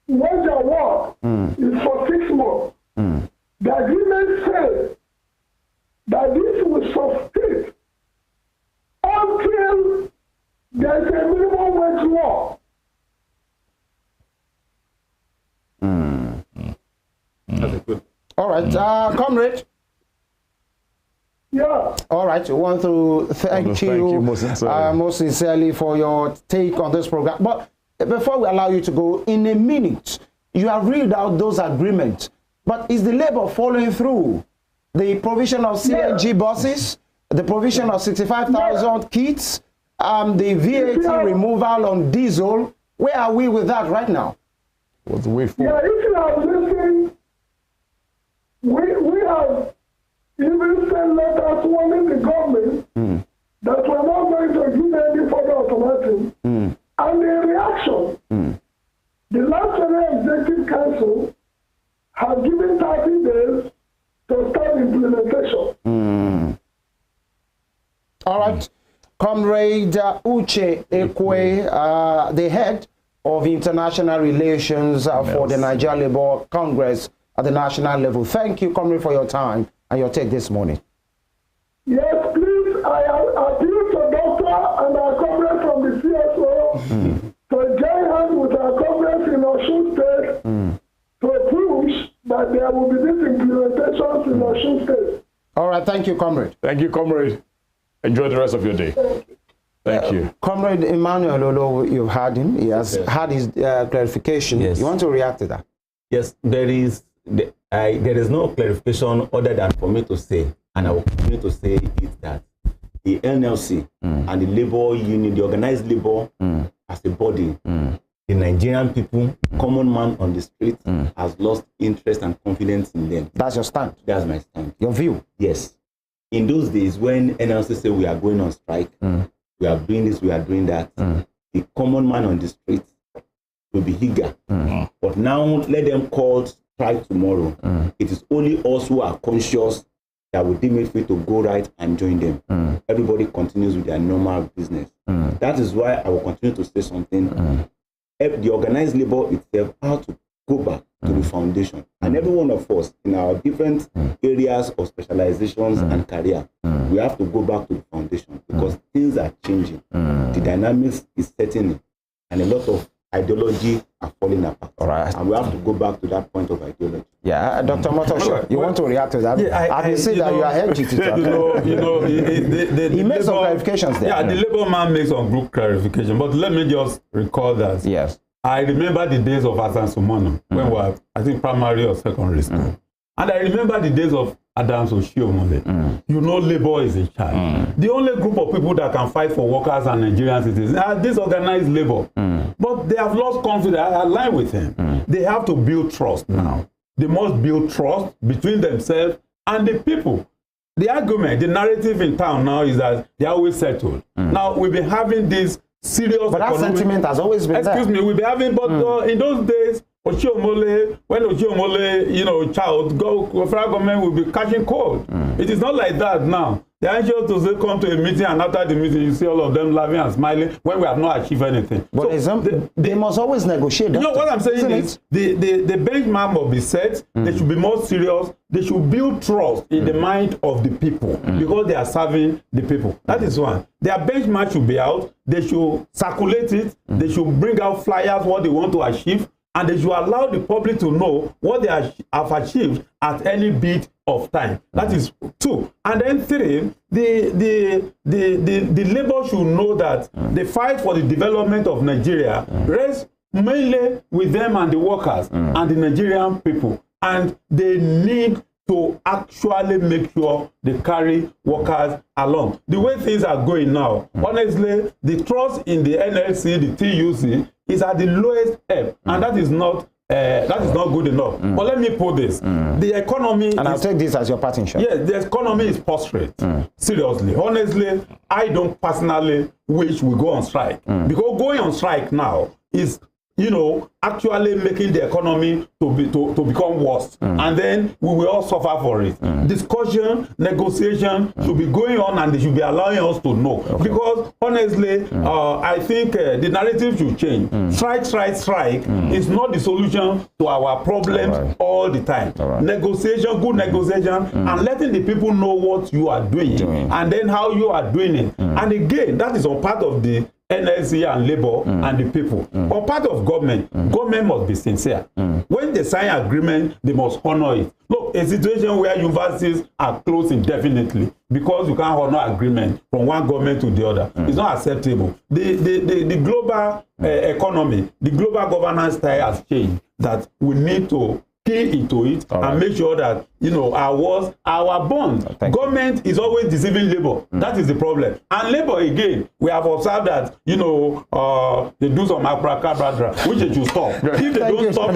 wage award is for 6 months. The agreement says that this will sustain until there is a minimum wage law. All right, comrade. Yeah. All right, we want to thank you most sincerely for your take on this program. But before we allow you to go, in a minute, you have read out those agreements. But is the labor following through? The provision of CNG buses, the provision of 65,000 kits, the VAT removal on diesel. Where are we with that right now? What's the way forward? Yeah, if you have listened, we have even sent letters warning the government that we're not going to give any further ultimatum. And in reaction, the last Federal Executive Council has given 30 days to start implementation. All right. Comrade Uche Ekwe, the head of international relations for the Nigeria Labour Congress at the national level. Thank you, Comrade, for your time and your take this morning. Yes, please, I appeal to Doctor and our comrades from the CSO to join hands with our comrades in Osun State to push that there will be these implementations in Osun State. All right, thank you, Comrade. Thank you, Comrade. Enjoy the rest of your day. Thank you. Comrade Emmanuel Olowu, you've heard him. He has had his clarification. Yes. You want to react to that? Yes, there is no clarification other than for me to say, and I will continue to say it, that the NLC and the labor union, the organized labor as a body, the Nigerian people, common man on the street, has lost interest and confidence in them. That's your stand? That's my stand. Your view? Yes. In those days when NLC said we are going on strike, we are doing this, we are doing that, the common man on the street will be eager. But now let them call strike tomorrow. It is only us who are conscious that will deem it fit to go right and join them. Everybody continues with their normal business. That is why I will continue to say something. The organized labor itself has to go back to the foundation. And every one of us in our different areas of specializations and career, we have to go back to the foundation because things are changing. The dynamics is setting in, and a lot of ideology are falling apart. All right. And we have to go back to that point of ideology. Yeah, Dr. Omotosho, you want to react to that? Yeah, I can see that you are hedging it. He made some clarifications there. Yeah, the labor man makes some group clarification, but let me just recall that. Yes. I remember the days of Asan Sumano when we were, I think, primary or secondary school. And I remember the days of Adams Oshiomhole. You know, labor is in charge. The only group of people that can fight for workers and Nigerian citizens are disorganized labor. But they have lost confidence. I align with him. They have to build trust now. They must build trust between themselves and the people. The argument, the narrative in town now is that they are always settled. Now, we've been having this serious but that sentiment has always been there. Excuse me, we've been having, but in those days, Oshiomhole, when Oshiomhole, child, federal government will be catching cold. It is not like that now. They are anxious to say, come to a meeting, and after the meeting, you see all of them laughing and smiling when we have not achieved anything. But so they must always negotiate. You know what I'm saying is the benchmark must be set. They should be more serious. They should build trust in the mind of the people because they are serving the people. That is one. Their benchmark should be out. They should circulate it. They should bring out flyers, what they want to achieve. And they should allow the public to know what they have achieved at any bit of time. That is two. And then three, the labor should know that the fight for the development of Nigeria rests mainly with them and the workers and the Nigerian people. And they need to actually make sure they carry workers along. The way things are going now, honestly, the trust in the NLC, the TUC, is at the lowest ebb, and that is not good enough. But let me put this: the economy. And I'll take this as your parting shot. Yes, the economy is prostrate. Seriously, honestly, I don't personally wish we go on strike because going on strike now is, actually making the economy to become worse. And then we will all suffer for it. Discussion, negotiation should be going on, and they should be allowing us to know. Because honestly, I think the narrative should change. Strike is not the solution to our problems all the time. Negotiation, good negotiation, and letting the people know what you are doing. And then how you are doing it. And again, that is a part of the NLC and labor and the people. On part of government must be sincere. When they sign agreement, they must honor it. Look, a situation where universities are closed indefinitely because you can't honor agreement from one government to the other is not acceptable. The global economy, the global governance style has changed, that we need to key into it and make sure that our bond. Government is always deceiving labor. That is the problem. And labor, again, we have observed that they do some abracadabra, which they should stop. If they don't stop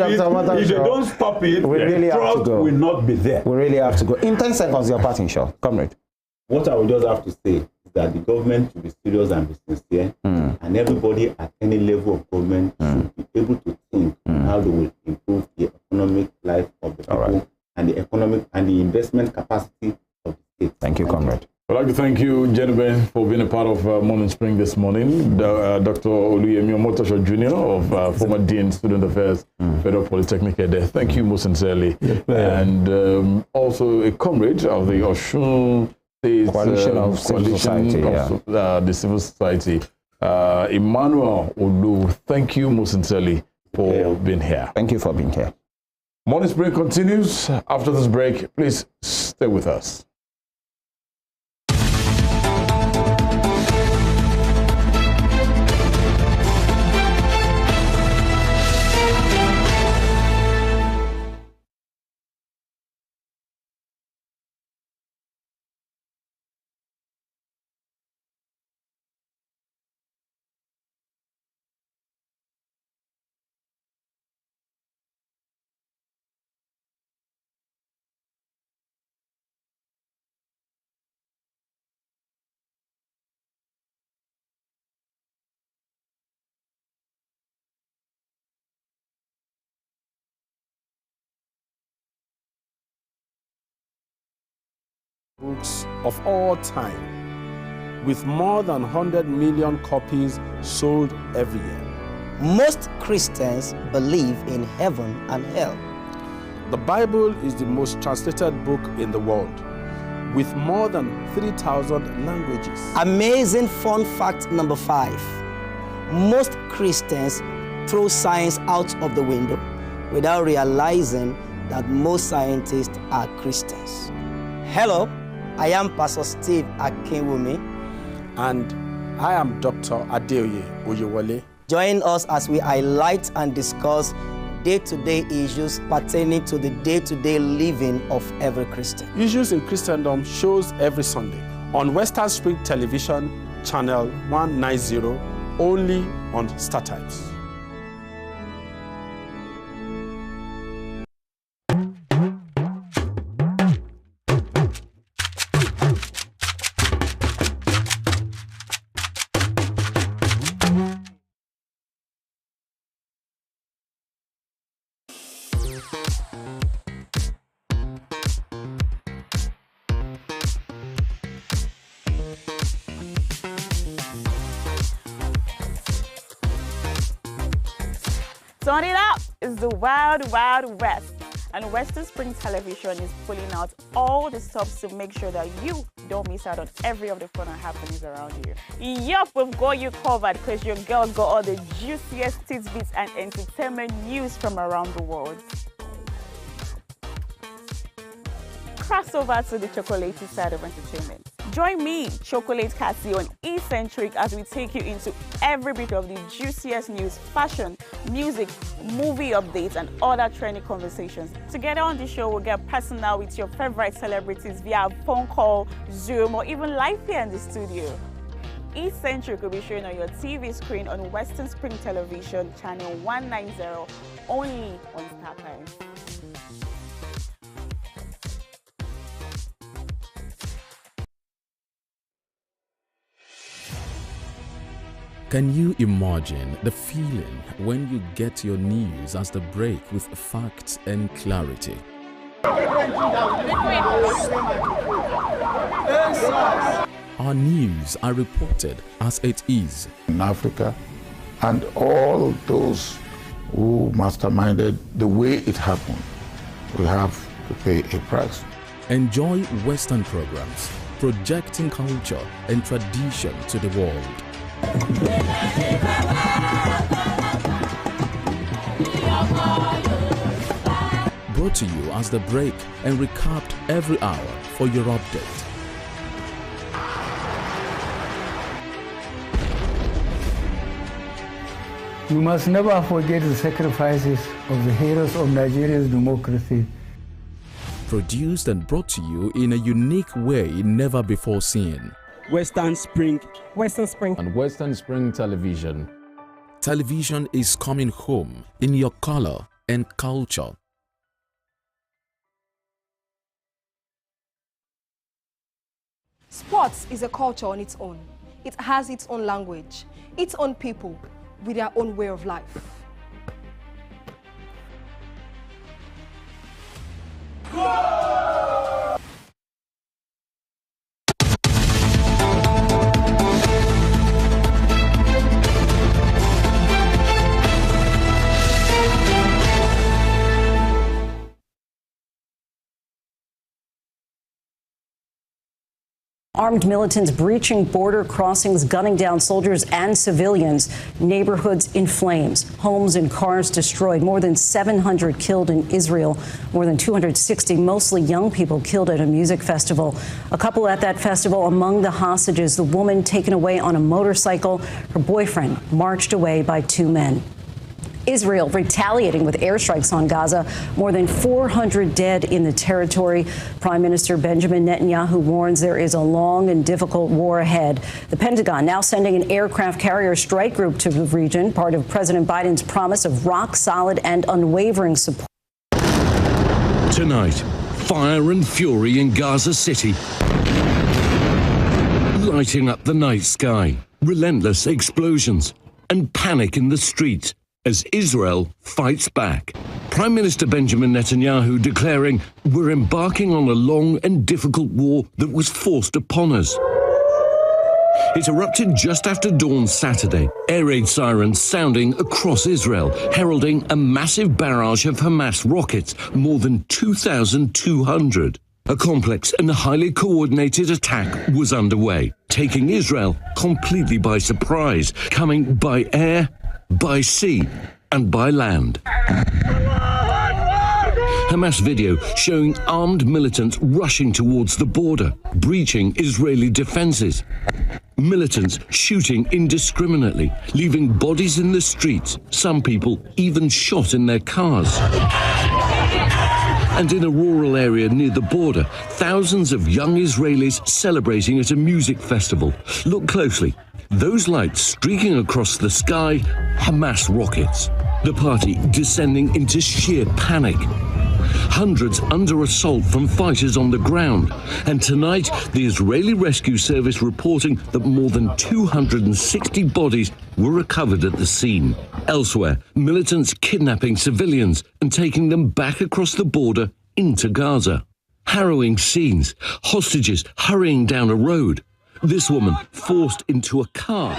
it, trust will not be there. We really have to go. In 10 seconds, your parting shot, comrade. What I would just have to say is that the government should be serious and be sincere, and everybody at any level of government should be able to think how they will improve the economic life of the people and the economic and the investment capacity of the state. Thank you, comrade. I'd like to thank you, gentlemen, for being a part of Morning Spring this morning. Dr. OLUYEMI OMOTOSHO Jnr. of former Dean Student Affairs, Federal Polytechnic there. Thank you most sincerely. And also a comrade of the Osun Coalition of Civil Society. The Civil Society. EMMANUEL OLOWU, thank you most sincerely for being here. Thank you for being here. Morning Spring continues after this break. Please stay with us. Books of all time, with more than 100 million copies sold every year. Most Christians believe in heaven and hell. The Bible is the most translated book in the world, with more than 3,000 languages. Amazing fun fact number 5. Most Christians throw science out of the window without realizing that most scientists are Christians. Hello, I am Pastor Steve Akinwumi. And I am Dr. Adeoye Oyewole. Join us as we highlight and discuss day-to-day issues pertaining to the day-to-day living of every Christian. Issues in Christendom shows every Sunday on Western Spring Television, channel 190, only on Star Times. Turn it up! It's the Wild Wild West, and Western Spring Television is pulling out all the stops to make sure that you don't miss out on every of the fun and happenings around you. Yup, we've got you covered because your girl got all the juiciest tidbits and entertainment news from around the world. Cross over to the chocolatey side of entertainment. Join me, Chocolate Cassie, on Eccentric as we take you into every bit of the juiciest news, fashion, music, movie updates, and other trending conversations. Together on the show, we'll get personal with your favorite celebrities via phone call, Zoom, or even live here in the studio. Eccentric will be shown on your TV screen on Western Spring Television, channel 190, only on Star Times. Can you imagine the feeling when you get your news as they break with facts and clarity? Our news are reported as it is. In Africa, and all those who masterminded the way it happened, we have to pay a price. Enjoy Western programs, projecting culture and tradition to the world. Brought to you as the break and recapped every hour for your update. We must never forget the sacrifices of the heroes of Nigeria's democracy. Produced and brought to you in a unique way never before seen. Western Spring. Western Spring. And Western Spring Television. Television is coming home in your color and culture. Sports is a culture on its own. It has its own language, its own people, with their own way of life. Armed militants breaching border crossings, gunning down soldiers and civilians. Neighborhoods in flames. Homes and cars destroyed. More than 700 killed in Israel. More than 260, mostly young people, killed at a music festival. A couple at that festival among the hostages. The woman taken away on a motorcycle. Her boyfriend marched away by 2 men. Israel retaliating with airstrikes on Gaza. More than 400 dead in the territory. Prime Minister Benjamin Netanyahu warns there is a long and difficult war ahead. The Pentagon now sending an aircraft carrier strike group to the region, part of President Biden's promise of rock-solid and unwavering support. Tonight, fire and fury in Gaza City, lighting up the night sky. Relentless explosions and panic in the streets as Israel fights back. Prime Minister Benjamin Netanyahu declaring, "We're embarking on a long and difficult war that was forced upon us." It erupted just after dawn Saturday, air raid sirens sounding across Israel, heralding a massive barrage of Hamas rockets, more than 2,200. A complex and highly coordinated attack was underway, taking Israel completely by surprise, coming by air, by sea and by land. Hamas video showing armed militants rushing towards the border, breaching Israeli defenses. Militants shooting indiscriminately, leaving bodies in the streets, some people even shot in their cars. And in a rural area near the border, thousands of young Israelis celebrating at a music festival. Look closely. Those lights streaking across the sky, Hamas rockets. The party descending into sheer panic. Hundreds under assault from fighters on the ground. And tonight, the Israeli Rescue Service reporting that more than 260 bodies were recovered at the scene. Elsewhere, militants kidnapping civilians and taking them back across the border into Gaza. Harrowing scenes, hostages hurrying down a road. This woman forced into a car.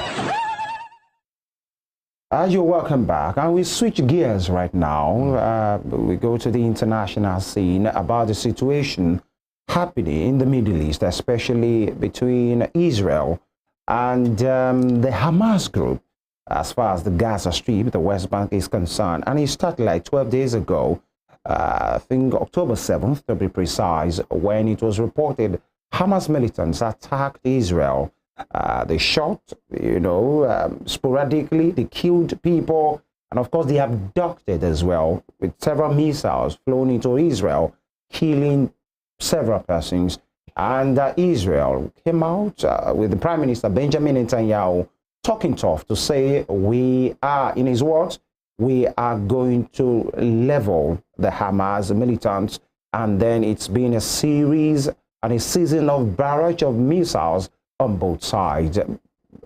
As you're welcome back, and we switch gears right now. We go to the international scene about the situation happening in the Middle East, especially between Israel and the Hamas group, as far as the Gaza Strip, the West Bank, is concerned. And it started like 12 days ago, I think October 7th to be precise, when it was reported Hamas militants attacked Israel. They shot, sporadically. They killed people. And of course, they abducted as well, with several missiles flown into Israel, killing several persons. And Israel came out with the Prime Minister Benjamin Netanyahu talking tough to say, we are, in his words, we are going to level the Hamas militants. And then it's been a series and a season of barrage of missiles on both sides.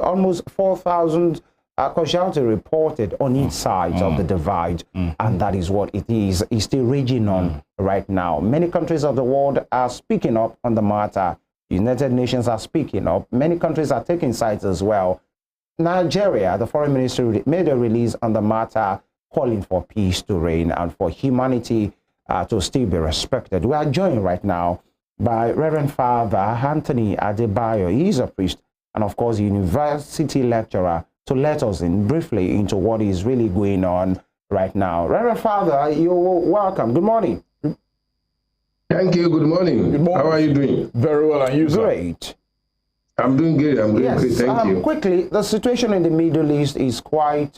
Almost 4,000 casualties reported on each side of the divide, and that is what it is. It's still raging on right now. Many countries of the world are speaking up on the matter. United Nations are speaking up. Many countries are taking sides as well. Nigeria, the foreign ministry, made a release on the matter, calling for peace to reign and for humanity to still be respected. We are joined right now by Reverend Father Anthony Adebayo. He is a priest and, of course, a university lecturer, to let us in briefly into what is really going on right now. Reverend Father, you're welcome. Good morning. Thank you. Good morning. Good morning. How are you doing? Very well, and you, sir? Great. I'm doing good. I'm doing great. Thank you. Quickly, the situation in the Middle East is quite,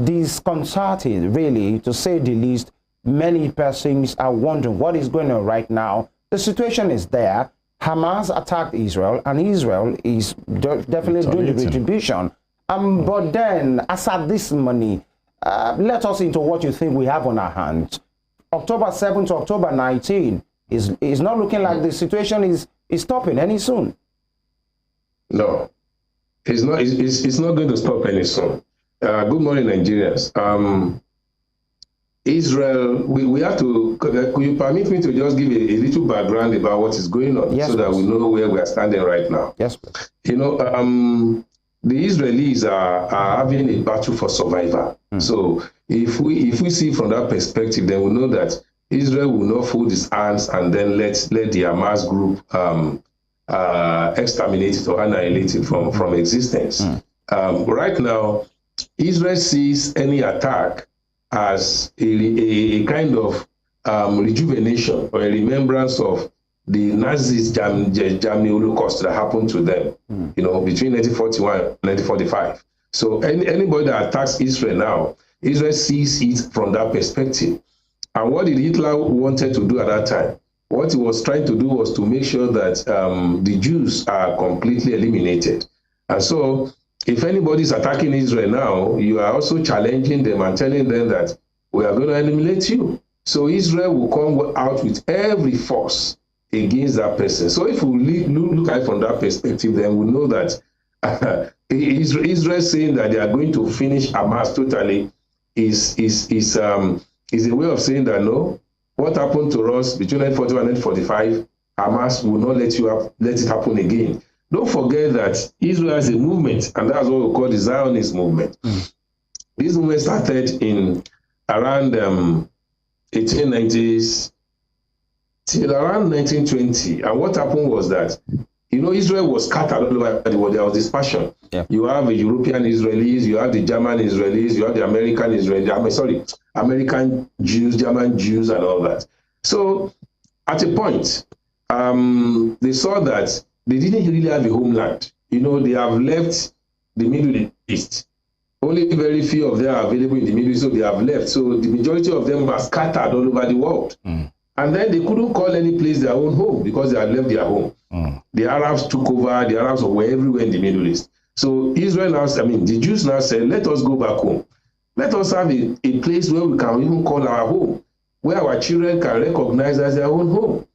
disconcerting, really, to say the least. Many persons are wondering what is going on right now. The situation is there. Hamas attacked Israel, and Israel is definitely doing the retribution. But then, aside this money, let us into what you think we have on our hands. October 7 to October 19 is not looking like the situation is stopping any soon. No, it's not. It's not going to stop any soon. Good morning, Nigerians. Israel, we have to, could you permit me to just give a little background about what is going on, so that we know where we are standing right now? Yes, please. The Israelis are having a battle for survival. So if we see from that perspective, then we know that Israel will not fold its hands and then let the Hamas group exterminate it or annihilate it from existence. Right now, Israel sees any attack as a kind of rejuvenation or a remembrance of the Nazis' Germany Holocaust that happened to them, you know, between 1941 and 1945. So anybody that attacks Israel now, Israel sees it from that perspective. And what did Hitler wanted to do at that time? What he was trying to do was to make sure that the Jews are completely eliminated. And so if anybody is attacking Israel now, you are also challenging them and telling them that we are going to eliminate you. So Israel will come out with every force against that person. So if we look at it from that perspective, then we know that Israel saying that they are going to finish Hamas totally is a way of saying that no, what happened to us between 1941 and 1945, Hamas will not let it happen again. Don't forget that Israel has a movement, and that's what we call the Zionist movement. This movement started in around 1890s till around 1920. And what happened was that, you know, Israel was scattered all over the world. There was dispersion. Yeah. You have the European Israelis, you have the German Israelis, you have the American Israelis, American Jews, German Jews, and all that. So at a point, they saw that they didn't really have a homeland. You know, they have left the Middle East. Only very few of them are available in the Middle East, so they have left. So the majority of them are scattered all over the world. And then they couldn't call any place their own home because they had left their home. The Arabs took over, the Arabs were everywhere in the Middle East. So Israel now, the Jews now said, let us go back home. Let us have a place where we can even call our home, where our children can recognize as their own home.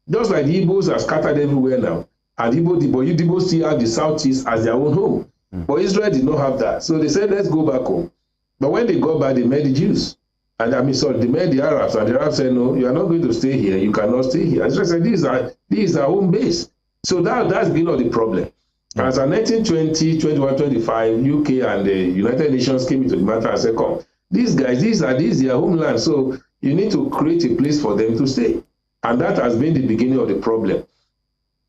Just like the Igbos are scattered everywhere now, and the Igbos still have the Southeast as their own home. But Israel did not have that. So they said, let's go back home. But when they got back, they met the Jews. And they met the Arabs, and the Arabs said, no, you are not going to stay here. You cannot stay here. And Israel said, this is our home base. So that's been all the problem. As in 1920, 21, 25, UK and the United Nations came into the matter and said, come, these guys, this is their homeland. So you need to create a place for them to stay. And that has been the beginning of the problem.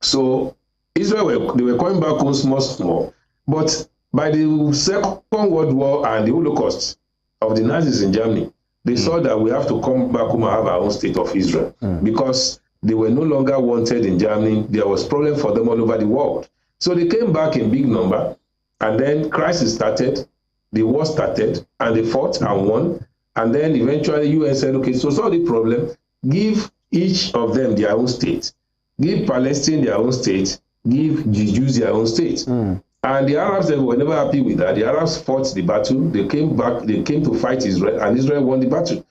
So Israel, they were coming back home small. But by the Second World War and the Holocaust of the Nazis in Germany, they saw that we have to come back home and have our own state of Israel because they were no longer wanted in Germany. There was problem for them all over the world. So they came back in big number, and then crisis started, the war started, and they fought and won. And then eventually UN said, okay, so solve the problem, give each of them their own state. Give Palestine their own state, give the Jews their own state. And the Arabs, they were never happy with that. The Arabs fought the battle. They came back, they came to fight Israel, and Israel won the battle.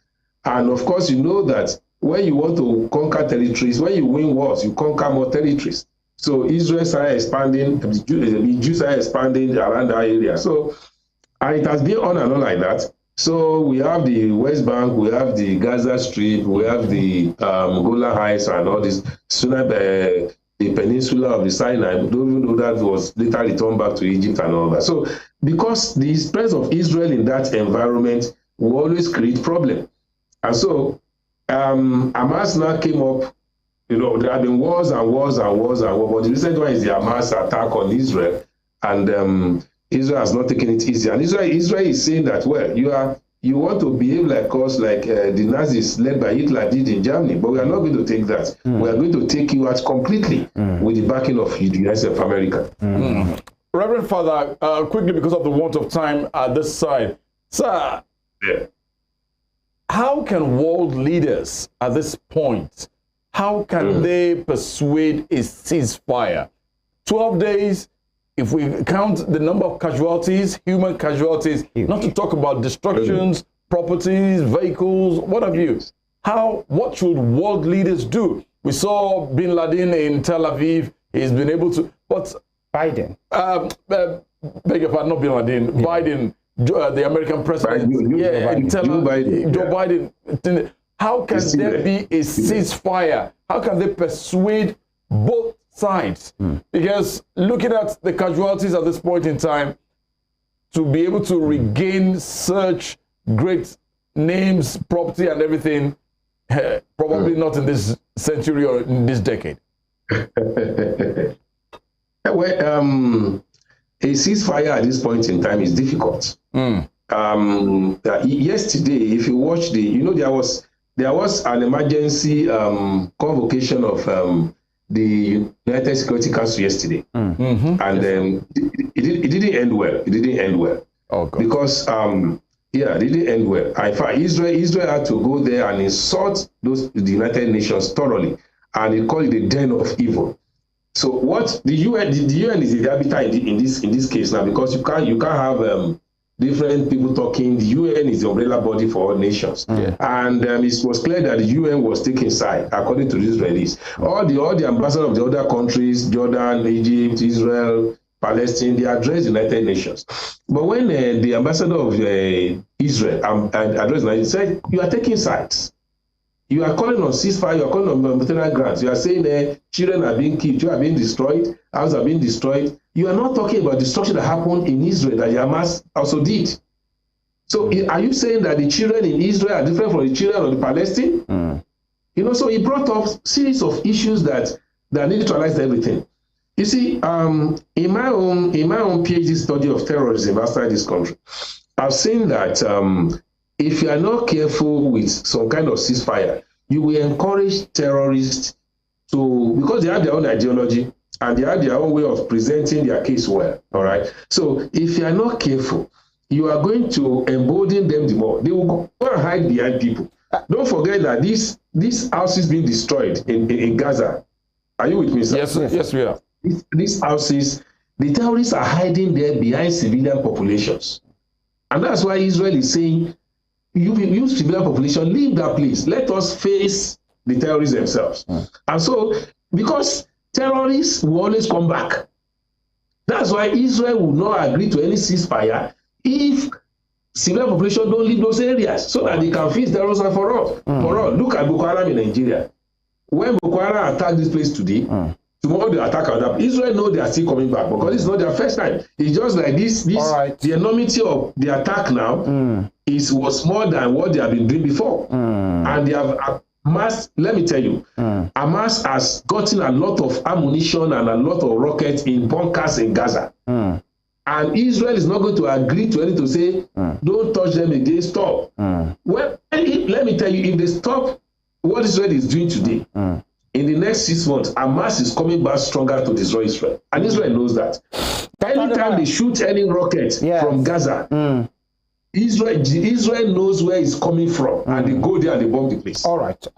And of course, you know that when you want to conquer territories, when you win wars, you conquer more territories. So Israel started expanding, the Jews started expanding around that area. So, and it has been on and on like that. So we have the West Bank, we have the Gaza Strip, we have the Golan Heights and all this, the peninsula of the Sinai, even though that was later returned back to Egypt and all that. So because the presence of Israel in that environment will always create problem. And so Hamas now came up, you know, there have been wars and wars and wars and wars, but the recent one is the Hamas attack on Israel, and Israel has not taken it easy. And Israel is saying that, well, you want to behave like us, like the Nazis led by Hitler did in Germany, but we are not going to take that. We are going to take you out completely with the backing of the United States of America. Reverend Father, quickly, because of the want of time at this side, sir, how can world leaders at this point, how can they persuade a ceasefire? 12 days, if we count the number of casualties, human casualties, not to talk about destructions, properties, vehicles, what have you. What should world leaders do? We saw Bin Laden in Tel Aviv. He's been able to, but Biden. Beg your pardon, not Bin Laden. Biden, the American president. Joe Biden. How can there be a ceasefire? How can they persuade both sides? Because looking at the casualties at this point in time, to be able to regain such great names, property and everything, probably not in this century or in this decade. Well, a ceasefire at this point in time is difficult. Yesterday, if you watch there was an emergency convocation of the United Security Council yesterday, and it didn't end well. It didn't end well because it didn't end well. In fact, Israel had to go there and insult the United Nations thoroughly, and they call it the den of evil. So what the UN is the arbiter in this case now, because you can't have different people talking. The UN is the umbrella body for all nations, and it was clear that the UN was taking side, according to the Israelis. All the ambassadors of the other countries, Jordan, Egypt, Israel, Palestine, they addressed the United Nations. But when the ambassador of Israel addressed the United Nations, said, "You are taking sides. You are calling on ceasefire. You are calling on humanitarian grants. You are saying children are being killed, children are being destroyed, houses are being destroyed. You are not talking about destruction that happened in Israel that Hamas also did. So are you saying that the children in Israel are different from the children of the Palestine? So he brought up a series of issues that neutralized everything. You see, in my own PhD study of terrorism outside this country, I've seen that if you are not careful with some kind of ceasefire, you will encourage terrorists because they have their own ideology and they have their own way of presenting their case well. All right. So if you are not careful, you are going to embolden them the more. They will go and hide behind people. Don't forget that this house is being destroyed in Gaza. Are you with me, sir? Yes, we are. These houses, the terrorists are hiding there behind civilian populations. And that's why Israel is saying, you civilian population, leave that place. Let us face the terrorists themselves. And so, because terrorists will always come back. That's why Israel will not agree to any ceasefire if civilian population don't leave those areas so that they can face terrorism for us. Look at Boko Haram in Nigeria. When Boko Haram attacked this place today, tomorrow they attack another. Israel know they are still coming back because it's not their first time. It's just like this the enormity of the attack now was more than what they have been doing before. And they have Hamas, let me tell you, Hamas has gotten a lot of ammunition and a lot of rockets in bunkers in Gaza. And Israel is not going to agree to anything to say, don't touch them again, stop. Well, let me tell you, if they stop what Israel is doing today, in the next 6 months, Hamas is coming back stronger to destroy Israel. And Israel knows that. Anytime they shoot any rocket from Gaza, Israel knows where it's coming from, and they go there and they bomb the place. All right. So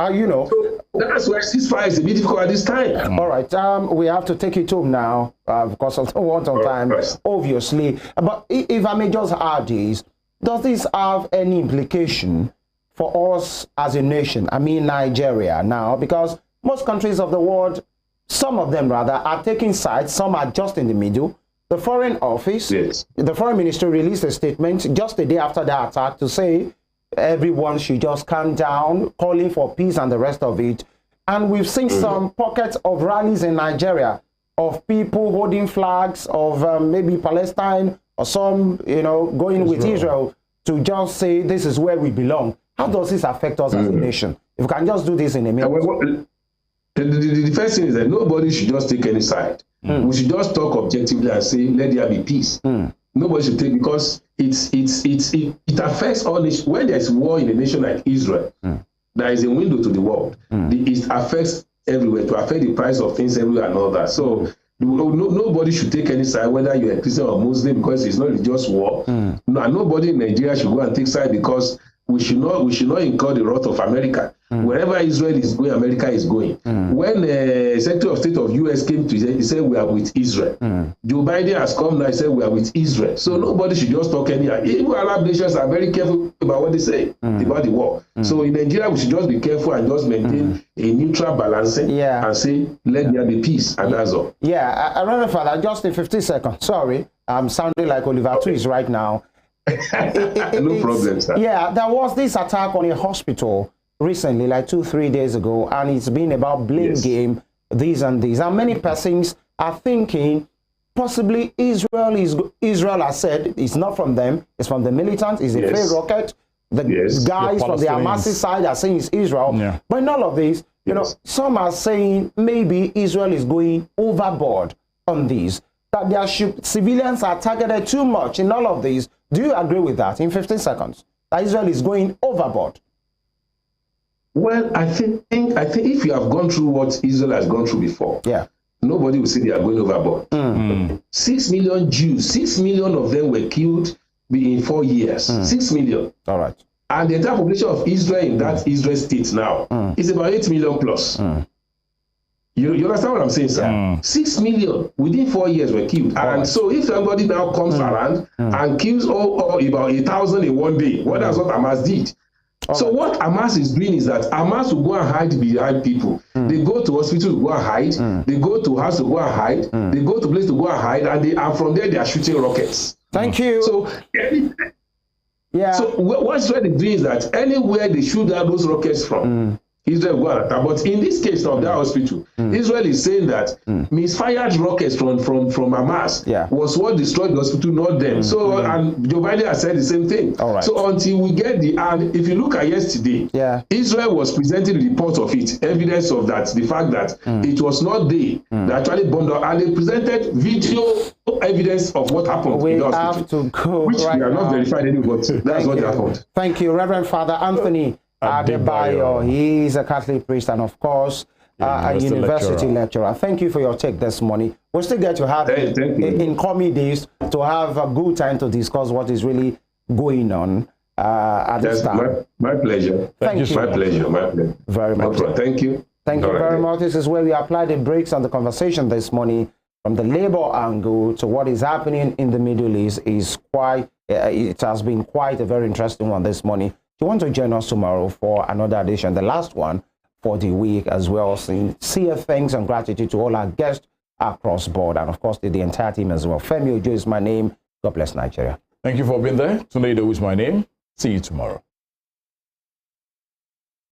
that's why ceasefire is a bit difficult at this time. All right. We have to take it home now because of the want of time, obviously. But if I may just add this, does this have any implication for us as a nation? I mean, Nigeria now, because most countries of the world, some of them rather, are taking sides. Some are just in the middle. The Foreign Office, the Foreign Ministry released a statement just a day after the attack to say everyone should just calm down, calling for peace and the rest of it. And we've seen some pockets of rallies in Nigeria of people holding flags of maybe Palestine or some, going with Israel to just say this is where we belong. How does this affect us as a nation? If we can just do this in a minute. The first thing is that nobody should just take any side. We should just talk objectively and say, let there be peace. Nobody should take, because it affects all nations. When there's war in a nation like Israel, there is a window to the world. It affects everywhere, to affect the price of things everywhere and all that. So nobody should take any side, whether you're a Christian or Muslim, because it's not just war. And nobody in Nigeria should go and take side, because we should not incur the wrath of America. Wherever Israel is going, America is going. When the Secretary of State of US came to he said we are with Israel. Joe Biden has come now, he said we are with Israel. So nobody should just talk anyhow. Even Arab nations are very careful about what they say about the war. So in Nigeria, we should just be careful and just maintain a neutral balancing and say, let there be peace, and that's all. Reverend Father, just in 50 seconds. Sorry, I'm sounding like Oliver Twist right now. No problem, sir. Yeah, there was this attack on a hospital recently, like 2-3 days ago, and it's been about blame game, these and these. And many persons are thinking possibly Israel has said it's not from them, it's from the militants, it's a fake rocket. The guys from the Hamas side are saying it's Israel. But in all of this, You know, some are saying maybe Israel is going overboard on this, that their civilians are targeted too much in all of these. Do you agree with that in 15 seconds? That Israel is going overboard? Well, I think if you have gone through what Israel has gone through before, nobody will say they are going overboard. 6 million Jews, 6 million of them were killed in 4 years. 6 million. All right. And the entire population of Israel in that Israel state now is about 8 million plus. You understand what I'm saying, sir? 6 million within 4 years were killed. And so if somebody now comes around and kills all about 1,000 in one day, that's what Hamas did. So what Hamas is doing is that Hamas will go and hide behind people. They go to hospitals to go and hide. They go to house to go and hide. They go to place to go and hide. And from there, they are shooting rockets. Thank you. So, so what Israel is doing is that anywhere they shoot out those rockets from, Israel will go and attack. But in this case of that hospital, Israel is saying that misfired rockets from Hamas was what destroyed the hospital, not them. So, and Joe Biden has said the same thing. So until we get and if you look at yesterday, Israel was presenting reports of it, evidence of that, the fact that it was not they that actually bombed out, and they presented video evidence of what happened in the hospital, have to go which we are not verified anymore. That's what happened. Thank you, Reverend Father Anthony Adebayo. He is a Catholic priest and, of course, a university lecturer. Thank you for your take this morning. We'll still get to have in coming days to have a good time to discuss what is really going on at this time. My pleasure. Thank you. My pleasure. My pleasure. Very much. Thank you. Thank you very much. This is where we apply the brakes on the conversation this morning from the labor angle to what is happening in the Middle East. Is quite. It has been quite a very interesting one this morning. If you want to join us tomorrow for another edition, the last one for the week as well. Sincere thanks and gratitude to all our guests across board, and of course to the entire team as well. Femi Ojo is my name. God bless Nigeria. Thank you for being there. TUNDE is my name. See you tomorrow.